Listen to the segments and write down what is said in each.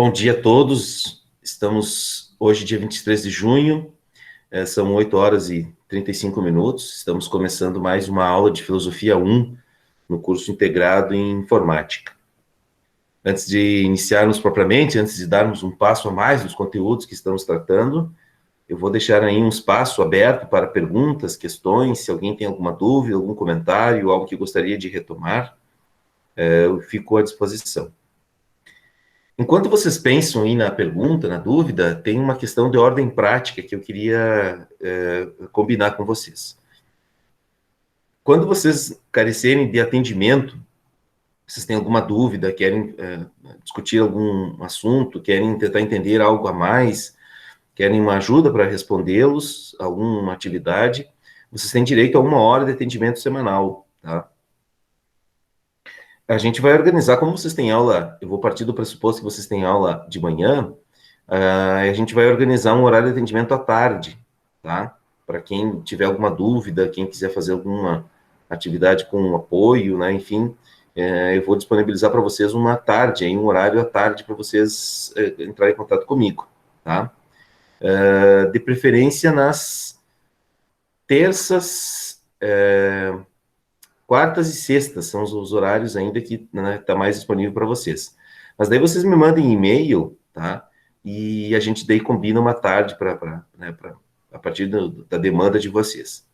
Bom dia a todos. Estamos hoje, dia 23 de junho, são 8 horas e 35 minutos. Estamos começando mais uma aula de Filosofia 1 no curso integrado em Informática. Antes de iniciarmos propriamente, antes de darmos um passo a mais nos conteúdos que estamos tratando, eu vou deixar aí um espaço aberto para perguntas, questões, se alguém tem alguma dúvida, algum comentário, algo que gostaria de retomar, eu fico à disposição. Enquanto vocês pensam aí na pergunta, na dúvida, tem uma questão de ordem prática que eu queria combinar com vocês. Quando vocês carecerem de atendimento, vocês têm alguma dúvida, querem discutir algum assunto, querem tentar entender algo a mais, querem uma ajuda para respondê-los, alguma atividade, vocês têm direito a 1 hora de atendimento semanal, tá? A gente vai organizar, como vocês têm aula, eu vou partir do pressuposto que vocês têm aula de manhã, a gente vai organizar um horário de atendimento à tarde, tá? Para quem tiver alguma dúvida, quem quiser fazer alguma atividade com apoio, né? Enfim, eu vou disponibilizar para vocês uma tarde, um horário à tarde para vocês entrarem em contato comigo, tá? De preferência nas terças, quartas e sextas são os horários ainda que tá mais disponível para vocês. Mas daí vocês me mandem e-mail, tá? E a gente daí combina uma tarde a partir da demanda de vocês,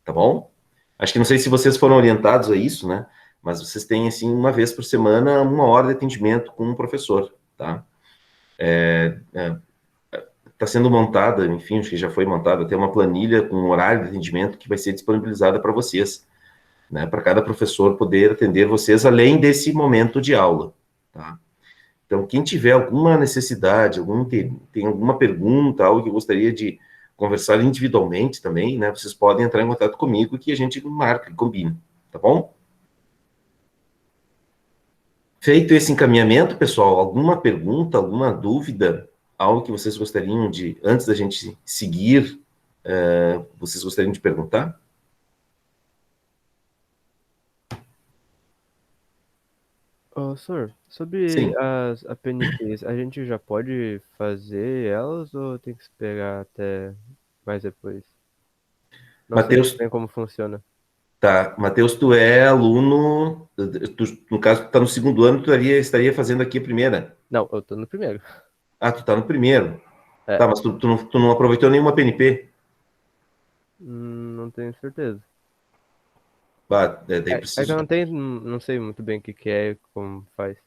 tá bom? Acho que não sei se vocês foram orientados a isso, né? Mas vocês têm, assim, uma vez por semana, 1 hora de atendimento com um professor, tá? Está sendo montada, enfim, acho que já foi montada, tem uma planilha com um horário de atendimento que vai ser disponibilizada para vocês, né, para cada professor poder atender vocês além desse momento de aula, tá? Então, quem tiver alguma necessidade, tem alguma pergunta, algo que gostaria de conversar individualmente também, né, vocês podem entrar em contato comigo que a gente marca e combina, tá bom? Feito esse encaminhamento, pessoal, alguma pergunta, alguma dúvida, algo que vocês gostariam de, antes da gente seguir, vocês gostariam de perguntar? Senhor, sobre Sim. as APNPs, a gente já pode fazer elas ou tem que esperar até mais depois? Não sei muito Matheus, bem como funciona. tá. Matheus, tu é aluno, no caso, tu tá no segundo ano, tu estaria fazendo aqui a primeira. Não, eu tô no primeiro. Ah, tu tá no primeiro. É, Tá, mas tu não aproveitou nenhuma PNP? não tenho certeza. Bah, daí É que eu preciso... não tenho, não sei muito bem o que que é e como faz.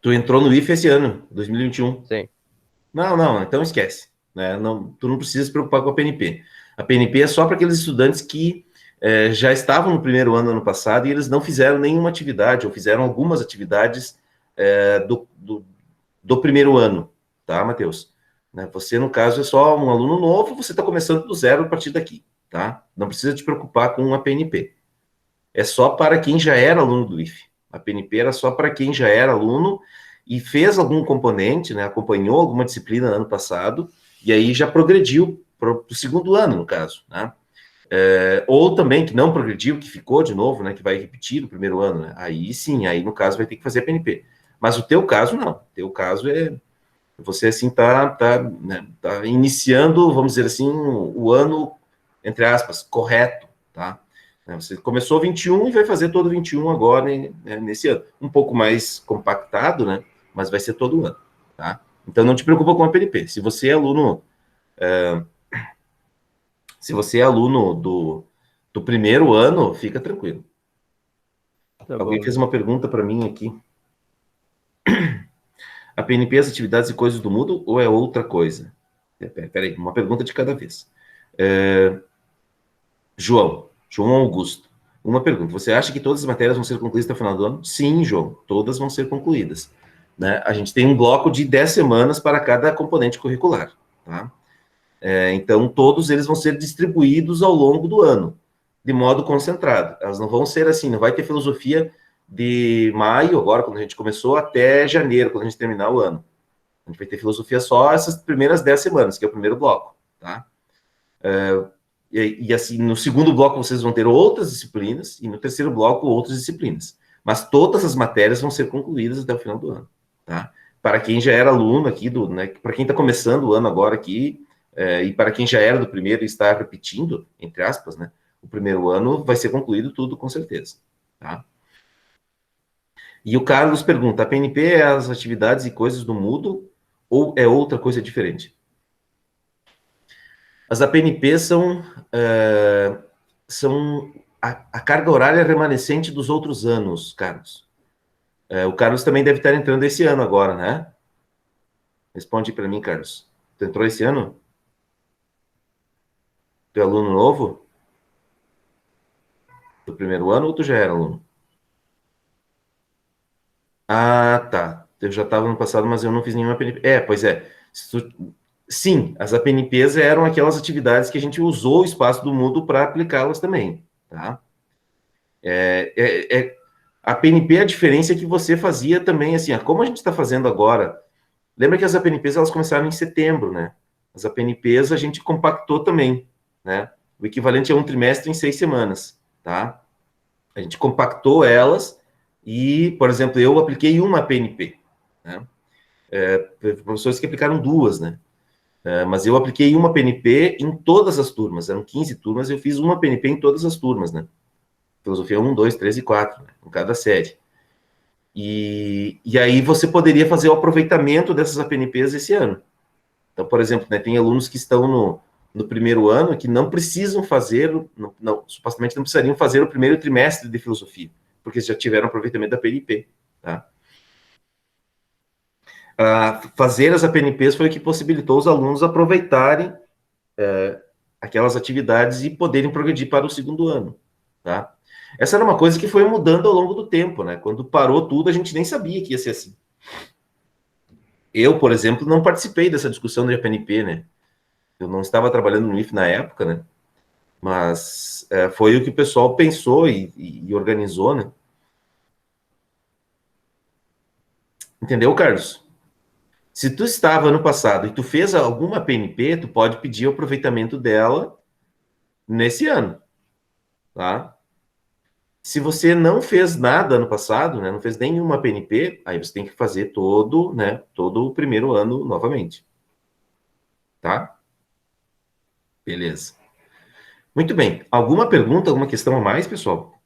Tu entrou no IFE esse ano, 2021. Sim. Não, então esquece, né? Não, tu não precisa se preocupar com a PNP. A PNP é só para aqueles estudantes que já estavam no primeiro ano passado e eles não fizeram nenhuma atividade, ou fizeram algumas atividades do primeiro ano, tá, Matheus? Né? Você, no caso, é só um aluno novo, você está começando do zero a partir daqui, tá? Não precisa te preocupar com a PNP. É só para quem já era aluno do IFE. A PNP era só para quem já era aluno e fez algum componente, né, acompanhou alguma disciplina no ano passado, e aí já progrediu para o segundo ano, no caso, né? Ou também que não progrediu, que ficou de novo, né, que vai repetir o primeiro ano, né? Aí sim, aí no caso vai ter que fazer a PNP. Mas o teu caso não. O teu caso você assim né, tá iniciando, vamos dizer assim, o ano, entre aspas, correto, tá? Você começou 21 e vai fazer todo 21 agora, né, nesse ano. Um pouco mais compactado, né? Mas vai ser todo ano, tá? Então não te preocupa com a PNP. Se você é aluno do primeiro ano, fica tranquilo. Tá Alguém bom. fez uma pergunta para mim aqui. A PNP, as atividades e coisas do Moodle ou é outra coisa? Peraí, uma pergunta de cada vez. João Augusto. Uma pergunta. Você acha que todas as matérias vão ser concluídas até o final do ano? Sim, João. Todas vão ser concluídas. Né? A gente tem um bloco de 10 semanas para cada componente curricular. Tá? Então, todos eles vão ser distribuídos ao longo do ano, de modo concentrado. Elas não vão ser assim, não vai ter filosofia de maio, agora, quando a gente começou, até janeiro, quando a gente terminar o ano. A gente vai ter filosofia só essas primeiras 10 semanas, que é o primeiro bloco. Tá? E assim, no segundo bloco vocês vão ter outras disciplinas, e no terceiro bloco outras disciplinas. Mas todas as matérias vão ser concluídas até o final do ano. tá? Para quem já era aluno aqui, né, para quem está começando o ano agora aqui, e para quem já era do primeiro e está repetindo, entre aspas, né, o primeiro ano vai ser concluído tudo, com certeza, tá? E o Carlos pergunta, a PNP é as atividades e coisas do Moodle ou é outra coisa diferente? As APNP são a carga horária remanescente dos outros anos, Carlos. O Carlos também deve estar entrando esse ano agora, né? Responde para mim, Carlos. Tu entrou esse ano? Tu é aluno novo? Do primeiro ano ou tu já era aluno? Ah, tá. Eu já estava no passado, mas eu não fiz nenhuma APNP. Pois é. Sim, as APNPs eram aquelas atividades que a gente usou o espaço do Moodle para aplicá-las também, tá? A PNP, a diferença é que você fazia também, assim, como a gente está fazendo agora. Lembra que as APNPs elas começaram em setembro, né? As APNPs a gente compactou também, né? O equivalente a um trimestre em 6 semanas, tá? A gente compactou elas e, por exemplo, eu apliquei uma PNP, né? Professores que aplicaram duas, né? Mas eu apliquei uma PNP em todas as turmas, eram 15 turmas, eu fiz uma PNP em todas as turmas, né? Filosofia 1, 2, 3 e 4, né? Em cada série. E aí você poderia fazer o aproveitamento dessas APNPs esse ano. Então, por exemplo, né, tem alunos que estão no primeiro ano que não precisam fazer, supostamente não precisariam fazer o primeiro trimestre de filosofia, porque já tiveram aproveitamento da PNP. Tá? Fazer as APNPs foi o que possibilitou os alunos aproveitarem aquelas atividades e poderem progredir para o segundo ano. Tá? Essa era uma coisa que foi mudando ao longo do tempo, né? Quando parou tudo, a gente nem sabia que ia ser assim. Eu, por exemplo, não participei dessa discussão da PNP, né? Eu não estava trabalhando no IF na época, né? Mas foi o que o pessoal pensou e organizou, né? Entendeu, Carlos? Se tu estava no passado e tu fez alguma PNP, tu pode pedir o aproveitamento dela nesse ano, tá? Se você não fez nada no passado, né, não fez nenhuma PNP, aí você tem que fazer todo, né, todo o primeiro ano novamente, tá? Beleza. Muito bem. Alguma pergunta, alguma questão a mais, pessoal?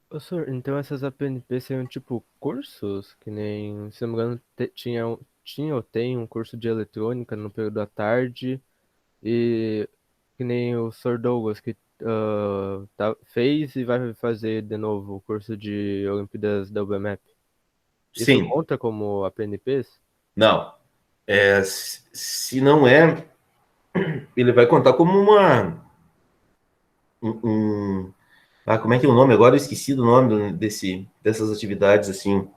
Ô, senhor, então essas APNP seriam tipo cursos? Que nem, se não me engano, tinha ou tem um curso de eletrônica no período da tarde, e que nem o Sr. Douglas que fez e vai fazer de novo o curso de Olimpíadas da UBMAP. Isso Sim. conta como APNPs? Não. Se não é, ele vai contar como como é que é o nome? Agora eu esqueci do nome dessas atividades, assim.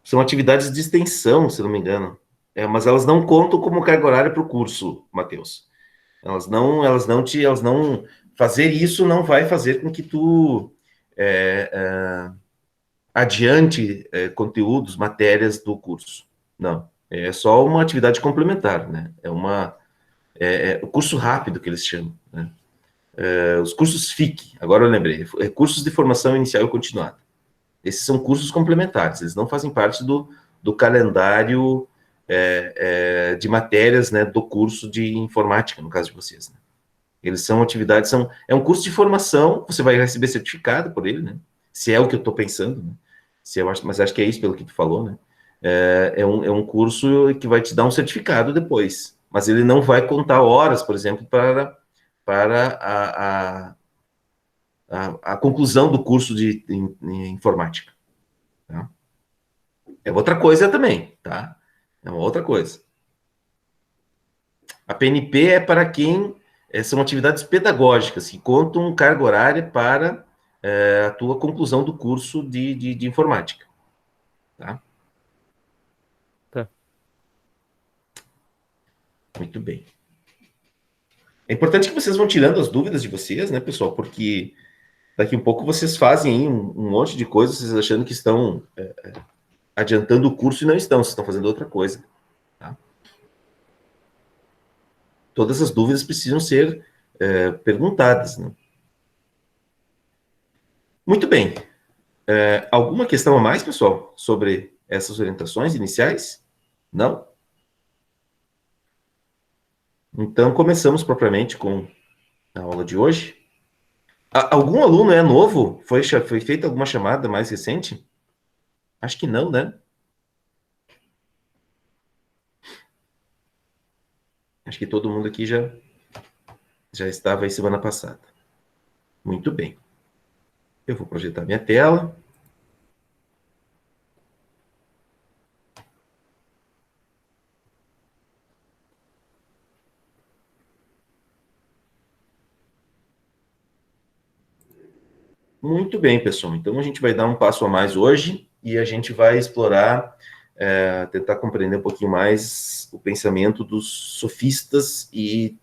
São atividades de extensão, se não me engano. Mas elas não contam como carga horária para o curso, Matheus. Elas não, fazer isso não vai fazer com que tu adiante conteúdos, matérias do curso. Não. É só uma atividade complementar, né? É o curso rápido que eles chamam, né? Os cursos FIC, agora eu lembrei, cursos de formação inicial e continuada. Esses são cursos complementares, eles não fazem parte do calendário de matérias, né, do curso de informática, no caso de vocês. Né? Eles são atividades, é um curso de formação, você vai receber certificado por ele, né? Se é o que eu estou pensando, né? Mas acho que é isso pelo que tu falou, né? É um curso que vai te dar um certificado depois, mas ele não vai contar horas, por exemplo, para a conclusão do curso em informática. Tá? É outra coisa também, tá? É uma outra coisa. A PNP é para quem são atividades pedagógicas que contam carga horária para a tua conclusão do curso de informática. Tá? Tá. Muito bem. É importante que vocês vão tirando as dúvidas de vocês, né, pessoal? Porque daqui a um pouco vocês fazem aí um monte de coisas, vocês achando que estão adiantando o curso e não estão, vocês estão fazendo outra coisa. Tá? Todas as dúvidas precisam ser perguntadas. Né? Muito bem. Alguma questão a mais, pessoal, sobre essas orientações iniciais? Não? Então, começamos propriamente com a aula de hoje. Algum aluno é novo? Foi feita alguma chamada mais recente? Acho que não, né? Acho que todo mundo aqui já estava aí semana passada. Muito bem. Eu vou projetar minha tela. Muito bem, pessoal. Então, a gente vai dar um passo a mais hoje e a gente vai explorar, tentar compreender um pouquinho mais o pensamento dos sofistas e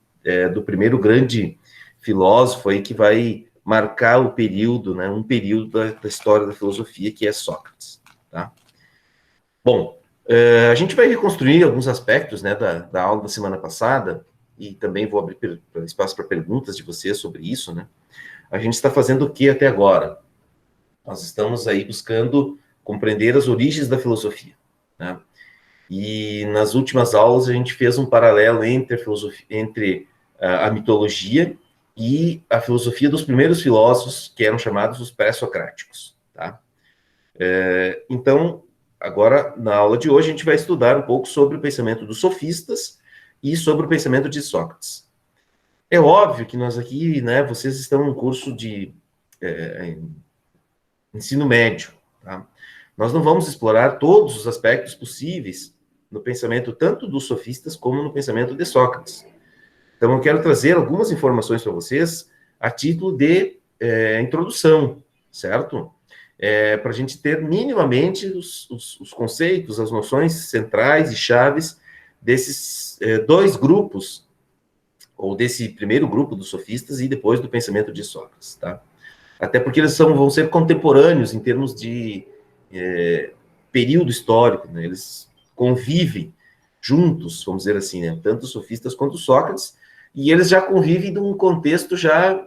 do primeiro grande filósofo aí que vai marcar o período, né, um período da história da filosofia, que é Sócrates. Tá? Bom, a gente vai reconstruir alguns aspectos, né, da aula da semana passada e também vou abrir espaço para perguntas de vocês sobre isso, né? A gente está fazendo o que até agora? Nós estamos aí buscando compreender as origens da filosofia, né? E nas últimas aulas a gente fez um paralelo entre a filosofia, entre a mitologia e a filosofia dos primeiros filósofos, que eram chamados os pré-socráticos, tá? Então, agora, na aula de hoje, a gente vai estudar um pouco sobre o pensamento dos sofistas e sobre o pensamento de Sócrates. É óbvio que nós aqui, né, vocês estão em curso de ensino médio, tá? Nós não vamos explorar todos os aspectos possíveis no pensamento tanto dos sofistas como no pensamento de Sócrates. Então, eu quero trazer algumas informações para vocês a título de introdução, certo? Para a gente ter minimamente os conceitos, as noções centrais e chaves desses dois grupos, ou desse primeiro grupo dos sofistas e depois do pensamento de Sócrates, tá? Até porque eles vão ser contemporâneos em termos de período histórico, né? Eles convivem juntos, vamos dizer assim, né? Tanto os sofistas quanto Sócrates, e eles já convivem num contexto já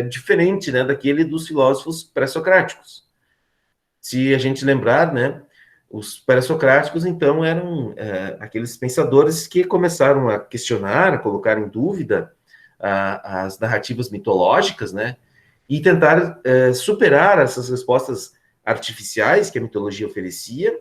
diferente, né, daquele dos filósofos pré-socráticos. Se a gente lembrar, né, os pré-socráticos, então, eram aqueles pensadores que começaram a questionar, a colocar em dúvida as narrativas mitológicas, né, e tentar superar essas respostas artificiais que a mitologia oferecia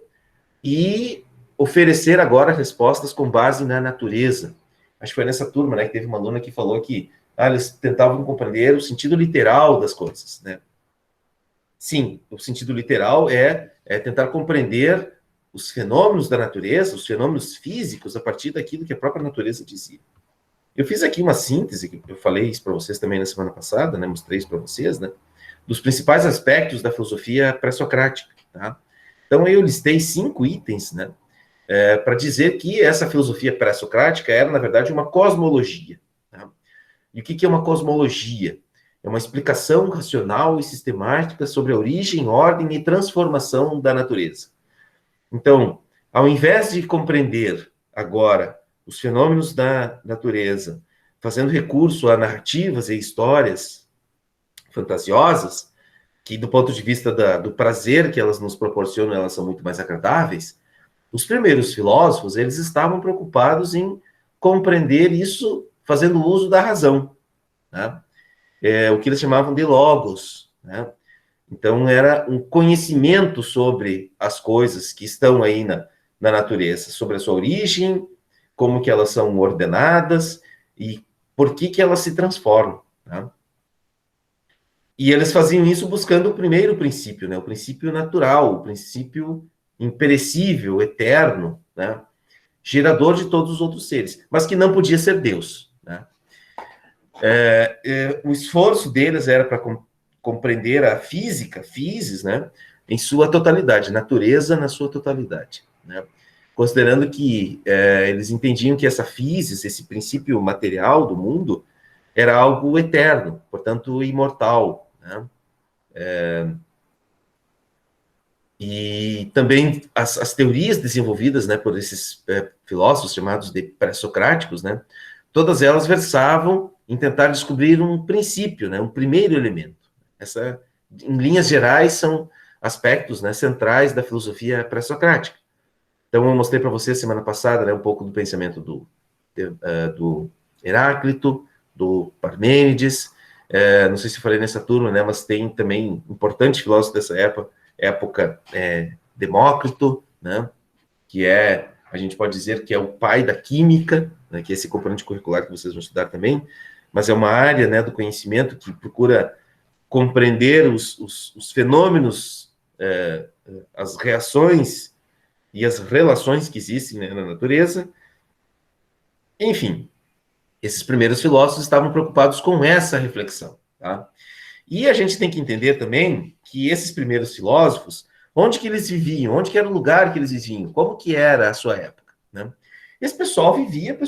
e oferecer agora respostas com base na natureza. Acho que foi nessa turma, né, que teve uma aluna que falou que eles tentavam compreender o sentido literal das coisas, né? Sim, o sentido literal é tentar compreender os fenômenos da natureza, os fenômenos físicos, a partir daquilo que a própria natureza dizia. Eu fiz aqui uma síntese, que eu falei isso para vocês também na semana passada, né, mostrei isso para vocês, né, dos principais aspectos da filosofia pré-socrática, tá? Então, eu listei 5 itens, né, para dizer que essa filosofia pré-socrática era, na verdade, uma cosmologia. Tá? E o que é uma cosmologia? É uma explicação racional e sistemática sobre a origem, ordem e transformação da natureza. Então, ao invés de compreender agora os fenômenos da natureza, fazendo recurso a narrativas e histórias fantasiosas, que do ponto de vista do prazer que elas nos proporcionam, elas são muito mais agradáveis, os primeiros filósofos, eles estavam preocupados em compreender isso fazendo uso da razão, né? O que eles chamavam de logos, né? Então, era um conhecimento sobre as coisas que estão aí na natureza, sobre a sua origem, como que elas são ordenadas e por que elas se transformam, né? E eles faziam isso buscando o primeiro princípio, né? O princípio natural, o princípio imperecível, eterno, né? Gerador de todos os outros seres, mas que não podia ser Deus, né? O esforço deles era para compreender a física, physis, né, em sua totalidade, natureza na sua totalidade, né? Considerando que eles entendiam que essa physis, esse princípio material do mundo, era algo eterno, portanto imortal, né? E também as teorias desenvolvidas, né, por esses filósofos chamados de pré-socráticos, né, todas elas versavam em tentar descobrir um princípio, né, um primeiro elemento. Em linhas gerais, são aspectos, né, centrais da filosofia pré-socrática. Então, eu mostrei para você semana passada, né, um pouco do pensamento do Heráclito, do Parmênides. Não sei se eu falei nessa turma, né, mas tem também importantes filósofos dessa época, Demócrito, né, que a gente pode dizer que é o pai da química, né, que é esse componente curricular que vocês vão estudar também, mas é uma área, né, do conhecimento que procura compreender os fenômenos, as reações e as relações que existem, né, na natureza. Enfim, esses primeiros filósofos estavam preocupados com essa reflexão, tá? E a gente tem que entender também que esses primeiros filósofos, onde que eles viviam, onde que era o lugar que eles viviam, como que era a sua época, né? Esse pessoal vivia,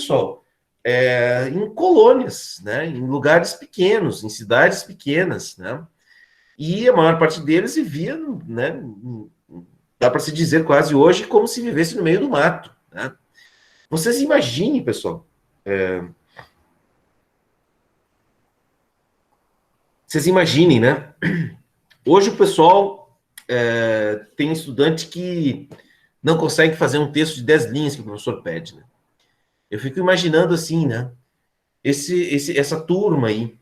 em colônias, né, em lugares pequenos, em cidades pequenas, né? E a maior parte deles vivia, né, dá para se dizer quase hoje, como se vivesse no meio do mato, né? Vocês imaginem, pessoal, vocês imaginem, né? Hoje o pessoal tem estudante que não consegue fazer um texto de 10 linhas que o professor pede, né? Eu fico imaginando assim, né? Essa turma aí,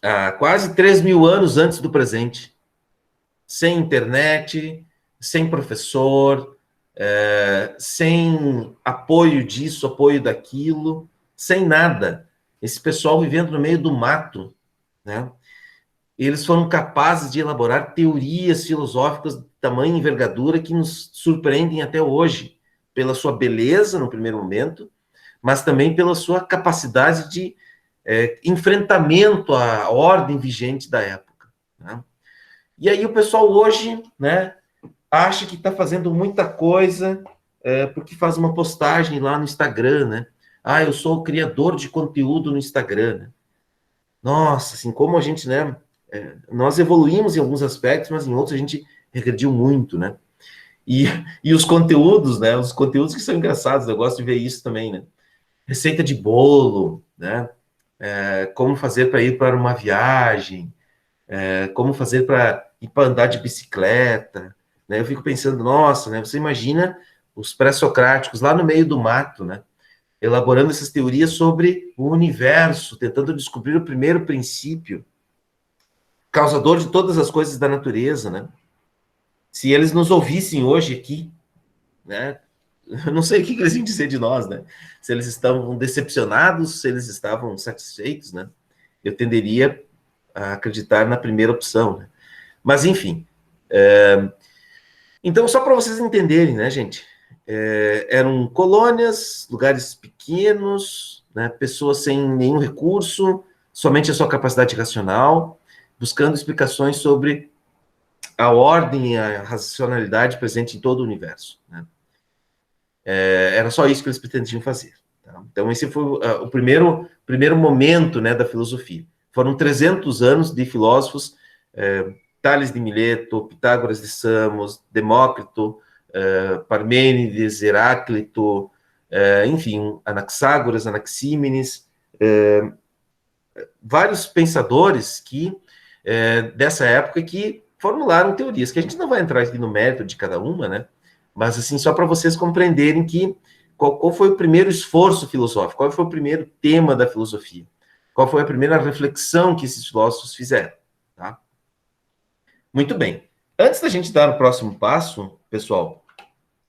há quase 3.000 anos antes do presente, sem internet, sem professor, sem apoio disso, apoio daquilo, sem nada. Esse pessoal vivendo no meio do mato, né? Eles foram capazes de elaborar teorias filosóficas de tamanha envergadura que nos surpreendem até hoje, pela sua beleza no primeiro momento, mas também pela sua capacidade de enfrentamento à ordem vigente da época, né? E aí o pessoal hoje, né, acha que está fazendo muita coisa porque faz uma postagem lá no Instagram, né? Ah, eu sou o criador de conteúdo no Instagram, né? Nossa, assim, como a gente, né? Nós evoluímos em alguns aspectos, mas em outros a gente regrediu muito, né? E, e os conteúdos, né? Os conteúdos que são engraçados, eu gosto de ver isso também, né? Receita de bolo, né? Como fazer para ir para uma viagem, como fazer para ir para andar de bicicleta, né? Eu fico pensando, nossa, né? Você imagina os pré-socráticos lá no meio do mato, né? Elaborando essas teorias sobre o universo, tentando descobrir o primeiro princípio, causador de todas as coisas da natureza, né? Se eles nos ouvissem hoje aqui, né? Eu não sei o que eles iam dizer de nós, né? Se eles estavam decepcionados, se eles estavam satisfeitos, né? Eu tenderia a acreditar na primeira opção, né? Mas, enfim. Então, só para vocês entenderem, né, gente? Eram colônias, lugares pequenos, né? Pessoas sem nenhum recurso, somente a sua capacidade racional, buscando explicações sobre a ordem e a racionalidade presente em todo o universo, né? Era só isso que eles pretendiam fazer. Tá? Então, esse foi o primeiro momento, né, da filosofia. Foram 300 anos de filósofos, Tales de Mileto, Pitágoras de Samos, Demócrito, Parmênides, Heráclito, enfim, Anaxágoras, Anaxímenes, vários pensadores dessa época que formularam teorias, que a gente não vai entrar aqui no mérito de cada uma, né? Mas, assim, só para vocês compreenderem qual foi o primeiro esforço filosófico, qual foi o primeiro tema da filosofia, qual foi a primeira reflexão que esses filósofos fizeram, tá? Muito bem. Antes da gente dar o próximo passo, pessoal,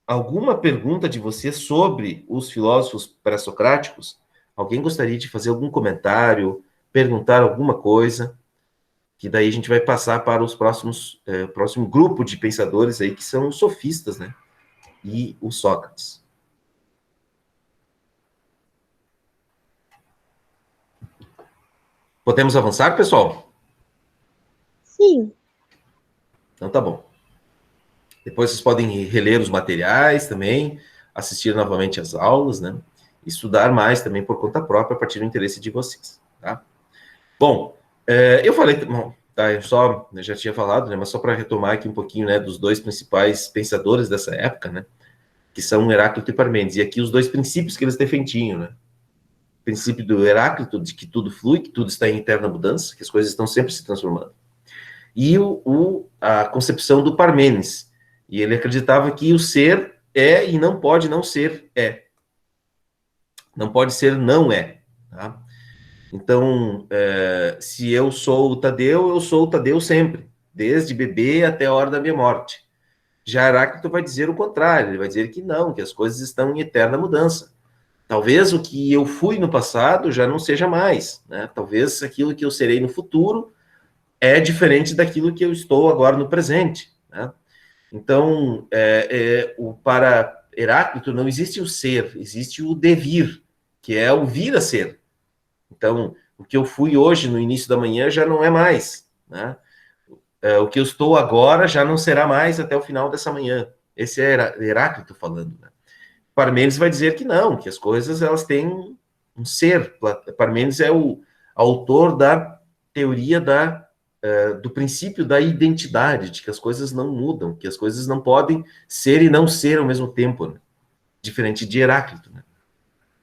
alguma pergunta de vocês sobre os filósofos pré-socráticos? Alguém gostaria de fazer algum comentário, perguntar alguma coisa? Que daí a gente vai passar para os próximo grupo de pensadores aí, que são os sofistas, né? E o Sócrates. Podemos avançar, pessoal? Sim. Então tá bom. Depois vocês podem reler os materiais também, assistir novamente às aulas, né? Estudar mais também por conta própria, a partir do interesse de vocês, tá? Bom, eu falei, bom, tá, eu já tinha falado, né? Mas só para retomar aqui um pouquinho, né? Dos dois principais pensadores dessa época, né? Que são Heráclito e Parmênides. E aqui os dois princípios que eles defendiam, né? O princípio do Heráclito, de que tudo flui, que tudo está em eterna mudança, que as coisas estão sempre se transformando. e a concepção do Parmênides. E ele acreditava que o ser é e não pode não ser é. Não pode ser não é. Tá? Então, se eu sou o Tadeu, eu sou o Tadeu sempre, desde bebê até a hora da minha morte. Já Heráclito vai dizer o contrário, ele vai dizer que não, que as coisas estão em eterna mudança. Talvez o que eu fui no passado já não seja mais, né? Talvez aquilo que eu serei no futuro é diferente daquilo que eu estou agora no presente, né? Então, para Heráclito não existe o ser, existe o devir, que é o vir a ser. Então, o que eu fui hoje no início da manhã já não é mais, né? O que eu estou agora já não será mais até o final dessa manhã. Esse é Heráclito falando, né? Parmênides vai dizer que não, que as coisas elas têm um ser. Parmênides é o autor da teoria do princípio da identidade, de que as coisas não mudam, que as coisas não podem ser e não ser ao mesmo tempo, né? Diferente de Heráclito, né?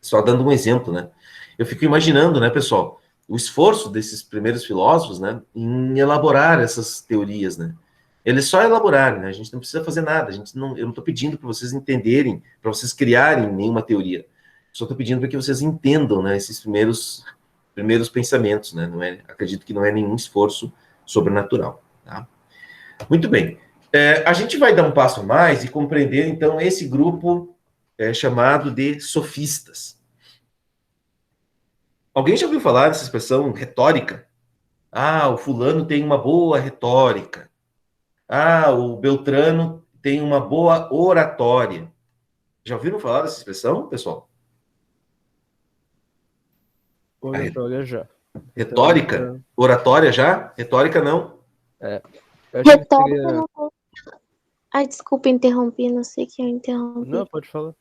Só dando um exemplo, né? Eu fico imaginando, né, pessoal, o esforço desses primeiros filósofos, né, em elaborar essas teorias, né? Eles só elaboraram, né? A gente não precisa fazer nada. Eu não estou pedindo para vocês entenderem, para vocês criarem nenhuma teoria. Só estou pedindo para que vocês entendam, né, esses primeiros pensamentos, né? Acredito que não é nenhum esforço sobrenatural. Tá? Muito bem. A gente vai dar um passo a mais e compreender, então, esse grupo chamado de sofistas. Alguém já ouviu falar dessa expressão retórica? Ah, o fulano tem uma boa retórica. Ah, o Beltrano tem uma boa oratória. Já ouviram falar dessa expressão, pessoal? Oratória já. Retórica? Oratória já? Retórica não? Eu achei que Retórica seria... não tem. Ai, desculpa interromper, não sei que eu interrompi. Não, pode falar.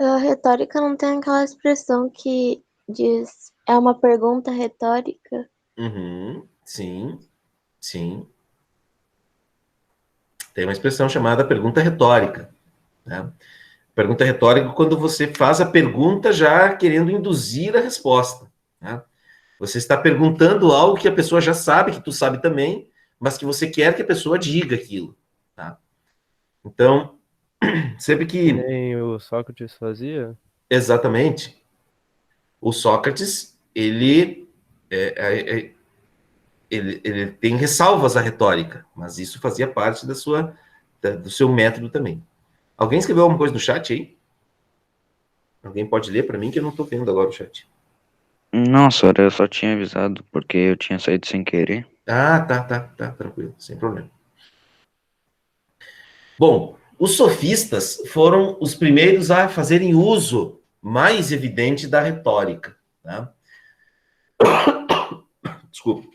A retórica não tem aquela expressão que diz é uma pergunta retórica? Uhum, sim, sim. Tem uma expressão chamada pergunta retórica, né? Pergunta retórica quando você faz a pergunta já querendo induzir a resposta, né? Você está perguntando algo que a pessoa já sabe, que tu sabe também, mas que você quer que a pessoa diga aquilo, tá? Então, sempre Que que... nem o Sócrates fazia. Exatamente. O Sócrates, ele tem ressalvas à retórica, mas isso fazia parte do seu método também. Alguém escreveu alguma coisa no chat aí? Alguém pode ler para mim, que eu não estou vendo agora o chat. Não, senhora, eu só tinha avisado porque eu tinha saído sem querer. Ah, tá, tranquilo, sem problema. Bom, os sofistas foram os primeiros a fazerem uso mais evidente da retórica, tá? Desculpa.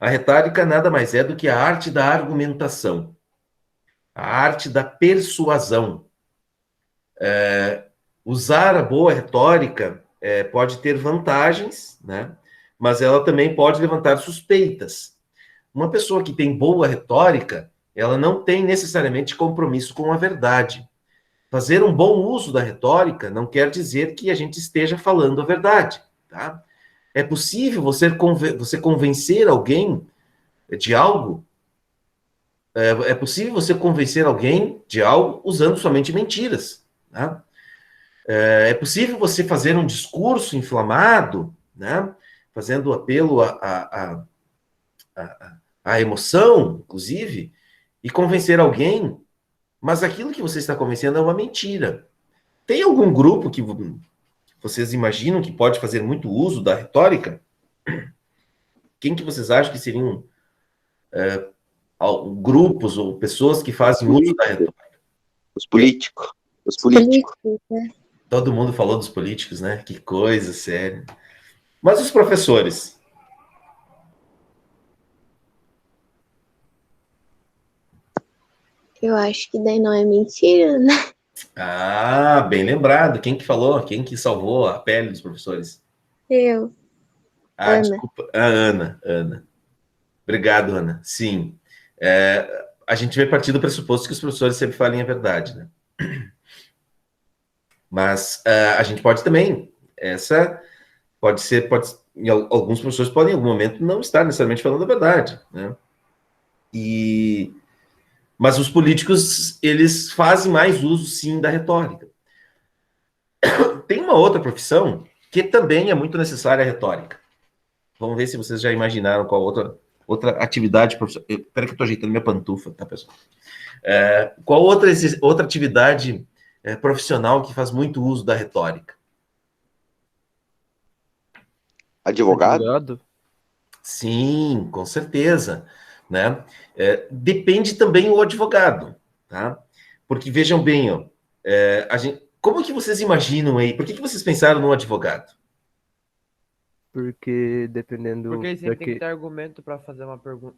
A retórica nada mais é do que a arte da argumentação, a arte da persuasão. Usar a boa retórica pode ter vantagens, né? Mas ela também pode levantar suspeitas. Uma pessoa que tem boa retórica, ela não tem necessariamente compromisso com a verdade. Fazer um bom uso da retórica não quer dizer que a gente esteja falando a verdade, tá? É possível você convencer alguém de algo? É possível você convencer alguém de algo usando somente mentiras, tá? É possível você fazer um discurso inflamado, né? Fazendo apelo à emoção, inclusive, e convencer alguém, mas aquilo que você está convencendo é uma mentira. Tem algum grupo que vocês imaginam que pode fazer muito uso da retórica? Quem que vocês acham que seriam grupos ou pessoas que fazem uso da retórica? Os políticos. Os Políticos, né? Todo mundo falou dos políticos, né? Que coisa séria. Mas os professores? Eu acho que daí não é mentira, né? Ah, bem lembrado. Quem que falou? Quem que salvou a pele dos professores? Eu. Ah, Ana. desculpa. A Ana. Obrigado, Ana. Sim. A gente vai partir do pressuposto que os professores sempre falem a verdade, né? Mas a gente pode também, Pode ser, alguns professores podem, em algum momento, não estar necessariamente falando a verdade, né? Mas os políticos, eles fazem mais uso, sim, da retórica. Tem uma outra profissão que também é muito necessária a retórica. Vamos ver se vocês já imaginaram qual outra atividade profissional. Espera que eu estou ajeitando minha pantufa, tá, pessoal? Qual outra atividade profissional que faz muito uso da retórica? Advogado? Sim, com certeza, né? Depende também o advogado, tá? Porque vejam bem, ó, como que vocês imaginam aí? Por que vocês pensaram no advogado? Porque dependendo Porque ele sempre tem que daqui... ter argumento para fazer uma pergunta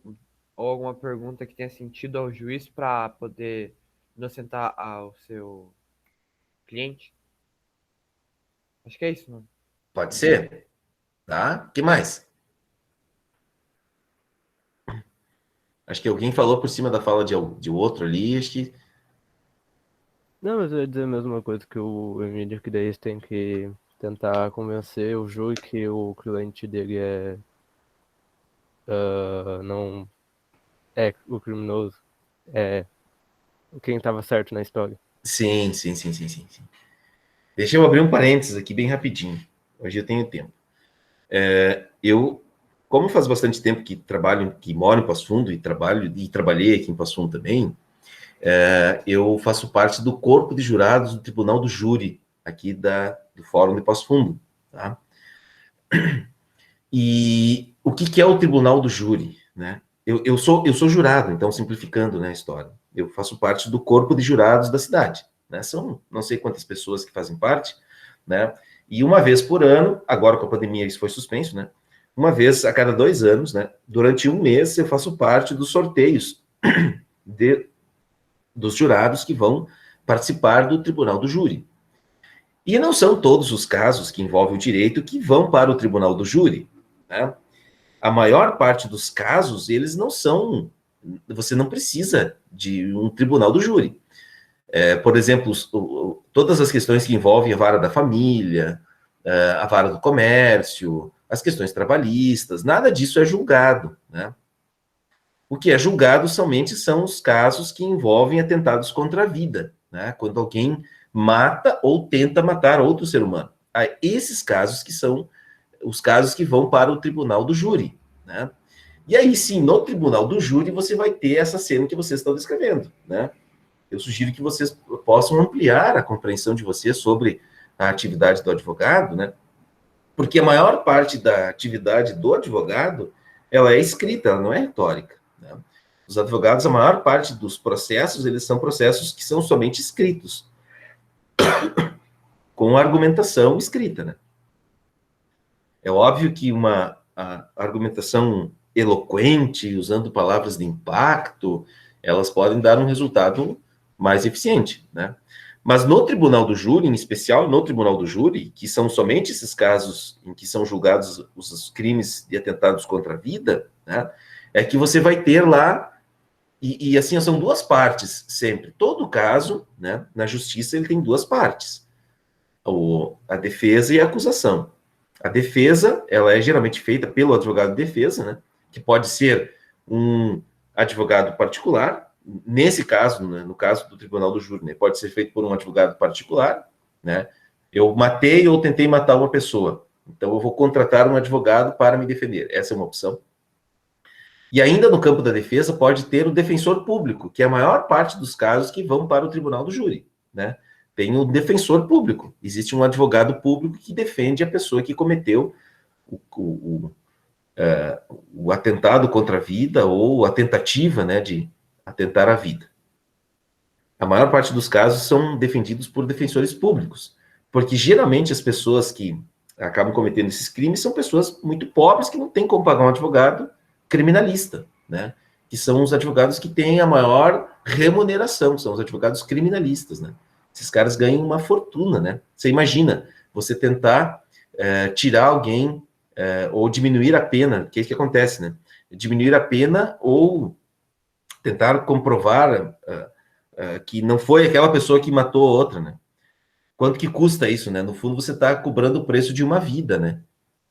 ou alguma pergunta que tenha sentido ao juiz para poder inocentar ao seu cliente. Acho que é isso, mano. Pode ser, tá? O que mais? Acho que alguém falou por cima da fala de outro ali, acho que... Não, mas eu ia dizer a mesma coisa que o Emílio, que daí você tem que tentar convencer o júri que o cliente dele não é o criminoso, é quem estava certo na história. Sim. Deixa eu abrir um parênteses aqui bem rapidinho. Hoje eu tenho tempo. Como faz bastante tempo que moro em Passo Fundo e trabalhei aqui em Passo Fundo também, eu faço parte do corpo de jurados do Tribunal do Júri, aqui do Fórum de Passo Fundo, tá? E o que é o Tribunal do Júri, né? Eu sou jurado, então, simplificando, né, a história. Eu faço parte do corpo de jurados da cidade, né? São não sei quantas pessoas que fazem parte, né? E uma vez por ano, agora com a pandemia isso foi suspenso, né? Uma vez a cada 2 anos, né? Durante um mês eu faço parte dos sorteios dos jurados que vão participar do Tribunal do Júri. E não são todos os casos que envolvem o direito que vão para o Tribunal do Júri, né? A maior parte dos casos, eles não são... Você não precisa de um Tribunal do Júri. Por exemplo, todas as questões que envolvem a vara da família, a vara do comércio, as questões trabalhistas, nada disso é julgado, né? O que é julgado somente são os casos que envolvem atentados contra a vida, né? Quando alguém mata ou tenta matar outro ser humano. Esses casos que são os casos que vão para o Tribunal do Júri, né? E aí, sim, no Tribunal do Júri, você vai ter essa cena que vocês estão descrevendo, né? Eu sugiro que vocês possam ampliar a compreensão de vocês sobre a atividade do advogado, né? Porque a maior parte da atividade do advogado, ela é escrita, ela não é retórica, né? Os advogados, a maior parte dos processos, eles são processos que são somente escritos, com argumentação escrita, né? É óbvio que a argumentação eloquente, usando palavras de impacto, elas podem dar um resultado mais eficiente, né? Mas no Tribunal do Júri, em especial no Tribunal do Júri, que são somente esses casos em que são julgados os crimes de atentados contra a vida, né, é que você vai ter lá, e assim, são 2 partes sempre. Todo caso, né, na justiça, ele tem 2 partes. A defesa e a acusação. A defesa, ela é geralmente feita pelo advogado de defesa, né, que pode ser um advogado particular. Nesse caso, né, no caso do Tribunal do Júri, né, pode ser feito por um advogado particular, né? Eu matei ou tentei matar uma pessoa, então eu vou contratar um advogado para me defender. Essa é uma opção. E ainda no campo da defesa pode ter o defensor público, que é a maior parte dos casos que vão para o Tribunal do Júri, né? Tem o defensor público. Existe um advogado público que defende a pessoa que cometeu o atentado contra a vida ou a tentativa, né, de atentar à vida. A maior parte dos casos são defendidos por defensores públicos, porque geralmente as pessoas que acabam cometendo esses crimes são pessoas muito pobres que não têm como pagar um advogado criminalista, né? Que são os advogados que têm a maior remuneração, são os advogados criminalistas, né? Esses caras ganham uma fortuna, né? Você imagina, você tentar tirar alguém ou diminuir a pena, que é isso que acontece, né? Diminuir a pena ou tentar comprovar que não foi aquela pessoa que matou outra, né? Quanto que custa isso, né? No fundo, você está cobrando o preço de uma vida, né?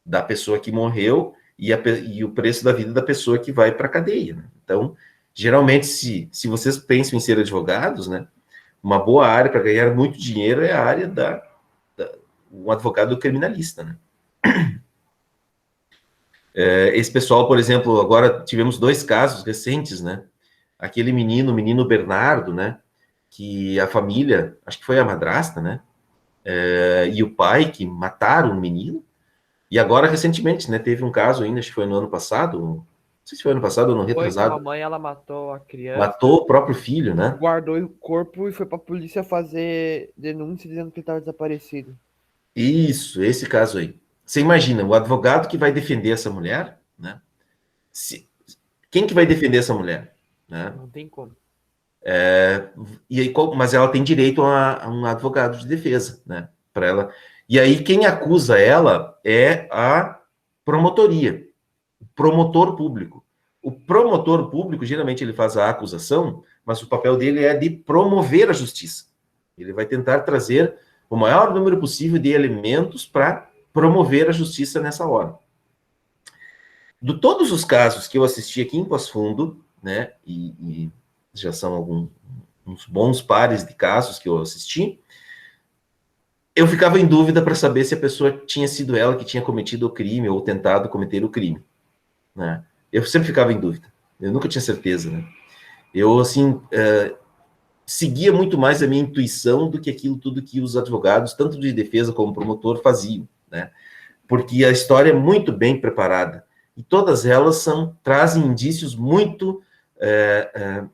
da pessoa que morreu e o preço da vida da pessoa que vai para a cadeia, né? Então, geralmente, se vocês pensam em ser advogados, né, uma boa área para ganhar muito dinheiro é a área um advogado criminalista, né? Esse pessoal, por exemplo, agora tivemos 2 casos recentes, né? Aquele menino, o menino Bernardo, né? Que a família, acho que foi a madrasta, né? E o pai que mataram o menino. E agora, recentemente, né? Teve um caso ainda, acho que foi no ano passado, não sei se foi ano passado ou no Foi que a retrasado, mamãe, ela matou a criança, matou o próprio filho, né? guardou o corpo e foi pra polícia fazer denúncia dizendo que ele estava desaparecido. Isso, esse caso aí. Você imagina, o advogado que vai defender essa mulher, né? Quem que vai defender essa mulher, né? Não tem como. E aí, mas ela tem direito a um advogado de defesa, né? Para ela. E aí quem acusa ela é a promotoria, o promotor público. O promotor público geralmente ele faz a acusação, mas o papel dele é de promover a justiça. Ele vai tentar trazer o maior número possível de elementos para promover a justiça nessa hora. De todos os casos que eu assisti aqui em Passo Fundo, né? E já são uns bons pares de casos que eu assisti, eu ficava em dúvida para saber se a pessoa tinha sido ela que tinha cometido o crime ou tentado cometer o crime, né? Eu sempre ficava em dúvida. Eu nunca tinha certeza, né? Eu, assim, seguia muito mais a minha intuição do que aquilo tudo que os advogados, tanto de defesa como promotor, faziam, né? Porque a história é muito bem preparada e todas elas trazem indícios muito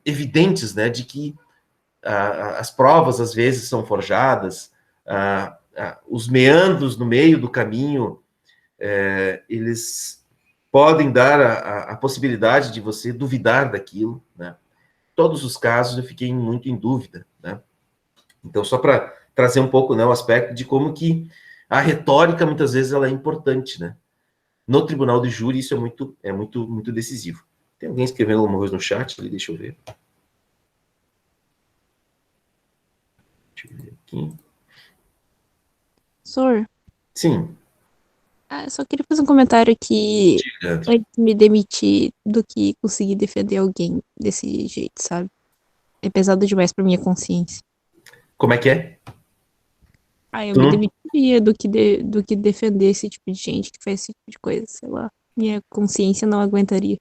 evidentes, né, de que as provas às vezes são forjadas, os meandros no meio do caminho, eles podem dar a possibilidade de você duvidar daquilo, né? Todos os casos eu fiquei muito em dúvida, né? Então, só para trazer um pouco, né, o aspecto de como que a retórica, muitas vezes, ela é importante, né? No tribunal de júri, isso muito decisivo. Tem alguém escrevendo alguma coisa no chat ali? Deixa eu ver. Deixa eu ver aqui. Professor, Sim. só queria fazer um comentário que Diga. antes de me demitir do que conseguir defender alguém desse jeito, sabe? É pesado demais pra minha consciência. Como é que é? Eu Tu me não- demitiria do que defender esse tipo de gente que faz esse tipo de coisa, sei lá. Minha consciência não aguentaria.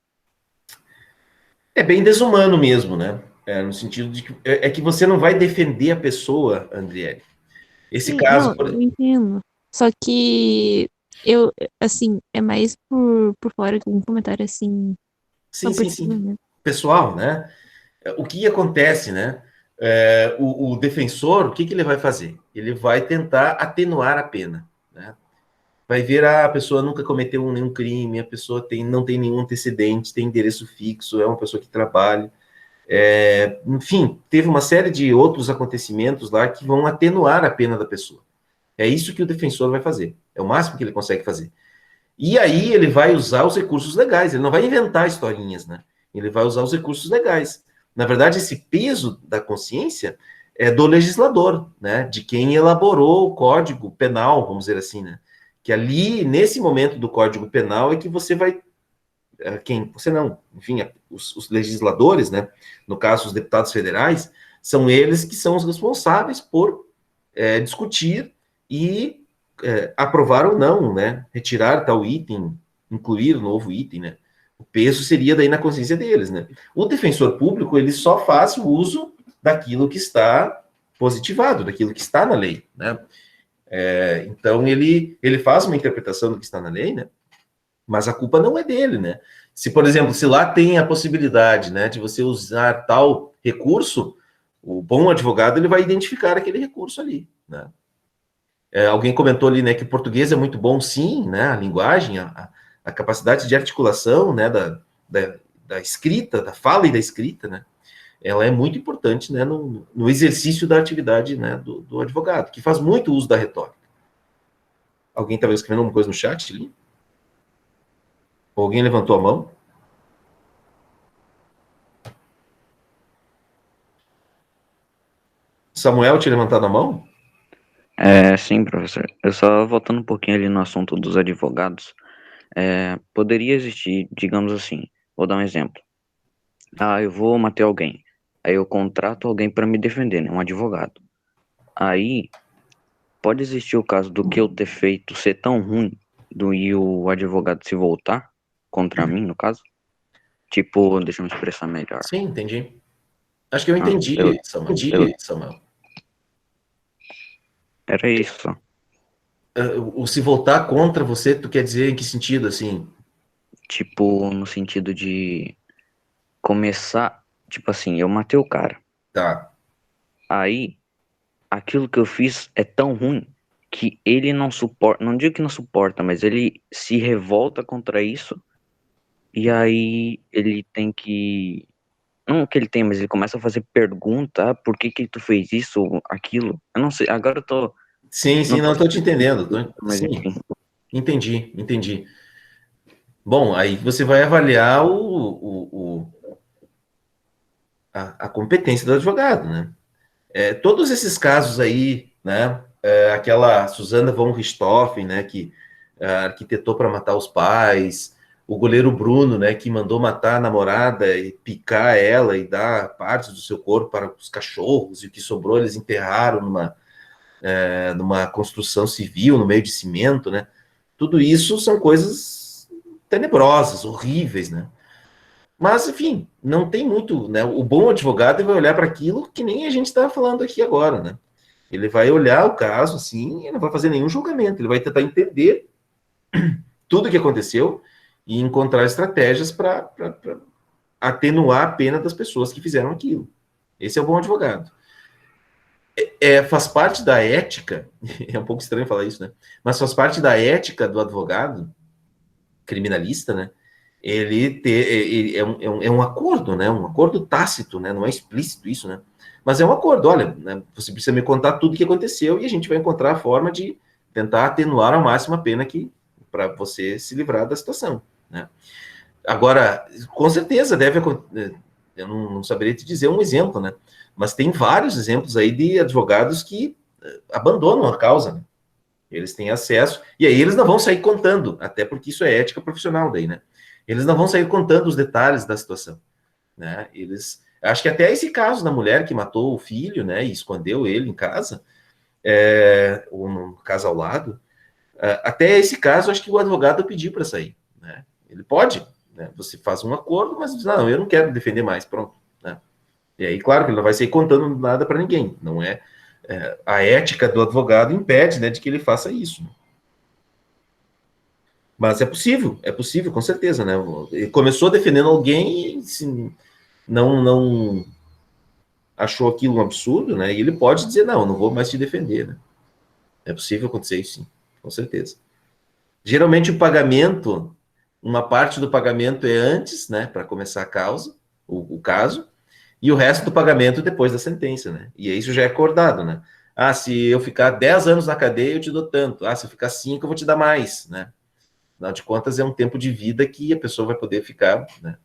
É bem desumano mesmo, né? No sentido de que é que você não vai defender a pessoa, Andriele. Esse Sim, caso, não, eu entendo. Só que eu, assim, é mais por fora que um comentário assim, só sim, por sim, cima sim. mesmo. Pessoal, né? O que acontece, né? O defensor, o que ele vai fazer? Ele vai tentar atenuar a pena, né? Vai ver a pessoa nunca cometeu nenhum crime, a pessoa não tem nenhum antecedente, tem endereço fixo, é uma pessoa que trabalha. Enfim, teve uma série de outros acontecimentos lá que vão atenuar a pena da pessoa. É isso que o defensor vai fazer. É o máximo que ele consegue fazer. E aí ele vai usar os recursos legais, ele não vai inventar historinhas, né? Ele vai usar os recursos legais. Na verdade, esse peso da consciência é do legislador, né? De quem elaborou o Código Penal, vamos dizer assim, né? Que ali, nesse momento do Código Penal, é que você vai. Você não, enfim, os legisladores, né? No caso, os deputados federais, são eles que são os responsáveis por discutir e aprovar ou não, né? Retirar tal item, incluir novo item, né? O peso seria daí na consciência deles, né? O defensor público, ele só faz o uso daquilo que está positivado, daquilo que está na lei, né? Então, ele faz uma interpretação do que está na lei, né? Mas a culpa não é dele, né? Se, por exemplo, se lá tem a possibilidade, né, de você usar tal recurso, o bom advogado, ele vai identificar aquele recurso ali, né? Alguém comentou ali, né, que o português é muito bom, sim, né, a linguagem, a capacidade de articulação, né, da escrita, da fala e da escrita, né, ela é muito importante, né, no exercício da atividade, né, do advogado, que faz muito uso da retórica. Alguém estava escrevendo alguma coisa no chat ali? Ou alguém levantou a mão? Samuel tinha levantado a mão? Sim, professor. Eu só voltando um pouquinho ali no assunto dos advogados, poderia existir, digamos assim, vou dar um exemplo. Eu vou matar alguém. Aí eu contrato alguém para me defender, né? Um advogado. Aí pode existir o caso do que eu ter feito ser tão ruim e o advogado se voltar contra mim, no caso? Tipo, deixa eu me expressar melhor. Sim, entendi. Acho que eu Ah, entendi, eu- Samuel. Era isso. O se voltar contra você, tu quer dizer em que sentido, assim? Tipo, no sentido de começar. Tipo assim, eu matei o cara. Tá. Aí, aquilo que eu fiz é tão ruim que ele não suporta. Não digo que não suporta, mas ele se revolta contra isso. E aí ele tem que. Não que ele tem, mas ele começa a fazer pergunta, por que que tu fez isso, aquilo. Eu não sei, agora eu tô. Sim, Não não tô estou te entendendo. mas Sim, enfim. entendi. Bom, aí você vai avaliar a competência do advogado, né? Todos esses casos aí, né? Aquela Susana von Richthofen, né? Que arquitetou para matar os pais, o goleiro Bruno, né? Que mandou matar a namorada e picar ela e dar partes do seu corpo para os cachorros, e o que sobrou eles enterraram numa construção civil, no meio de cimento, né? Tudo isso são coisas tenebrosas, horríveis, né? Mas, enfim, não tem muito, né? O bom advogado vai olhar para aquilo que nem a gente está falando aqui agora, né? Ele vai olhar o caso, assim, e não vai fazer nenhum julgamento. Ele vai tentar entender tudo o que aconteceu e encontrar estratégias para atenuar a pena das pessoas que fizeram aquilo. Esse é o bom advogado. Faz parte da ética, é um pouco estranho falar isso, né? Mas faz parte da ética do advogado criminalista, né? É um acordo, né? Um acordo tácito, né? Não é explícito isso, né? Mas é um acordo. Olha, né? Você precisa me contar tudo o que aconteceu e a gente vai encontrar a forma de tentar atenuar ao máximo a pena que para você se livrar da situação, né? Agora, com certeza deve acontecer. Eu não saberia te dizer um exemplo, né? Mas tem vários exemplos aí de advogados que abandonam a causa, né? Eles têm acesso, e aí eles não vão sair contando, até porque isso é ética profissional daí, né? Eles não vão sair contando os detalhes da situação, né? Acho que até esse caso da mulher que matou o filho, né, e escondeu ele em casa, ou no casa ao lado, até esse caso, acho que o advogado pediu para sair, né? Ele pode, né? Você faz um acordo, mas diz, não, eu não quero defender mais, pronto, né? E aí, claro que ele não vai sair contando nada para ninguém, não é? A ética do advogado impede, né, de que ele faça isso. Mas é possível, com certeza, né? Ele começou defendendo alguém e não achou aquilo um absurdo, né? E ele pode dizer, não vou mais te defender, né? É possível acontecer isso, sim, com certeza. Geralmente o pagamento, uma parte do pagamento é antes, né, para começar a causa, o caso, e o resto do pagamento depois da sentença, né? E isso já é acordado, né? Se eu ficar 10 anos na cadeia, eu te dou tanto. Se eu ficar 5, eu vou te dar mais, né? Afinal de contas, é um tempo de vida que a pessoa vai poder ficar, né?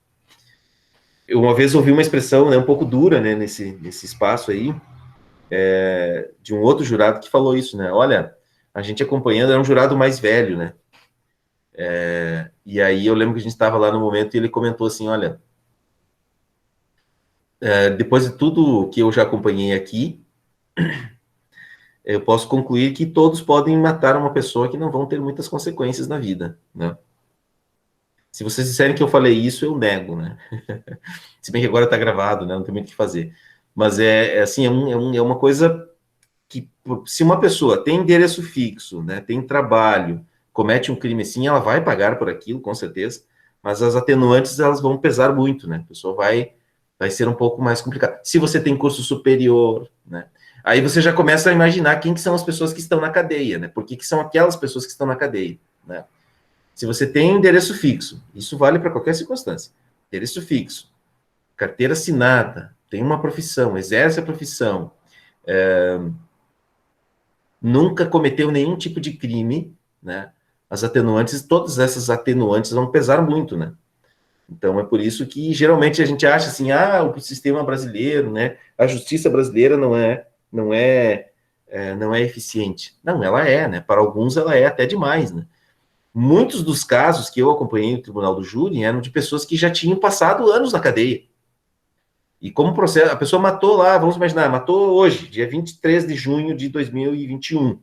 Eu uma vez ouvi uma expressão, né, um pouco dura, né, nesse espaço aí, de um outro jurado que falou isso, né? Olha, a gente acompanhando, era um jurado mais velho, né? E aí eu lembro que a gente estava lá no momento e ele comentou assim, olha, depois de tudo que eu já acompanhei aqui, eu posso concluir que todos podem matar uma pessoa que não vão ter muitas consequências na vida, né? Se vocês disserem que eu falei isso, eu nego, né? Se bem que agora está gravado, né? Não tem muito o que fazer. Mas assim, é uma coisa que, se uma pessoa tem endereço fixo, né, tem trabalho, comete um crime assim, ela vai pagar por aquilo, com certeza, mas as atenuantes, elas vão pesar muito, né? A pessoa vai ser um pouco mais complicado. Se você tem curso superior, né? Aí você já começa a imaginar quem que são as pessoas que estão na cadeia, né? Por que são aquelas pessoas que estão na cadeia, né? Se você tem endereço fixo, isso vale para qualquer circunstância. Endereço fixo, carteira assinada, tem uma profissão, exerce a profissão, nunca cometeu nenhum tipo de crime, né? As atenuantes, todas essas atenuantes vão pesar muito, né? Então é por isso que geralmente a gente acha assim, o sistema brasileiro, né? A justiça brasileira não é não é eficiente. Não, ela é, né? Para alguns ela é até demais, né? Muitos dos casos que eu acompanhei no Tribunal do Júri eram de pessoas que já tinham passado anos na cadeia. E como processo, a pessoa matou lá, vamos imaginar, matou hoje, dia 23 de junho de 2021.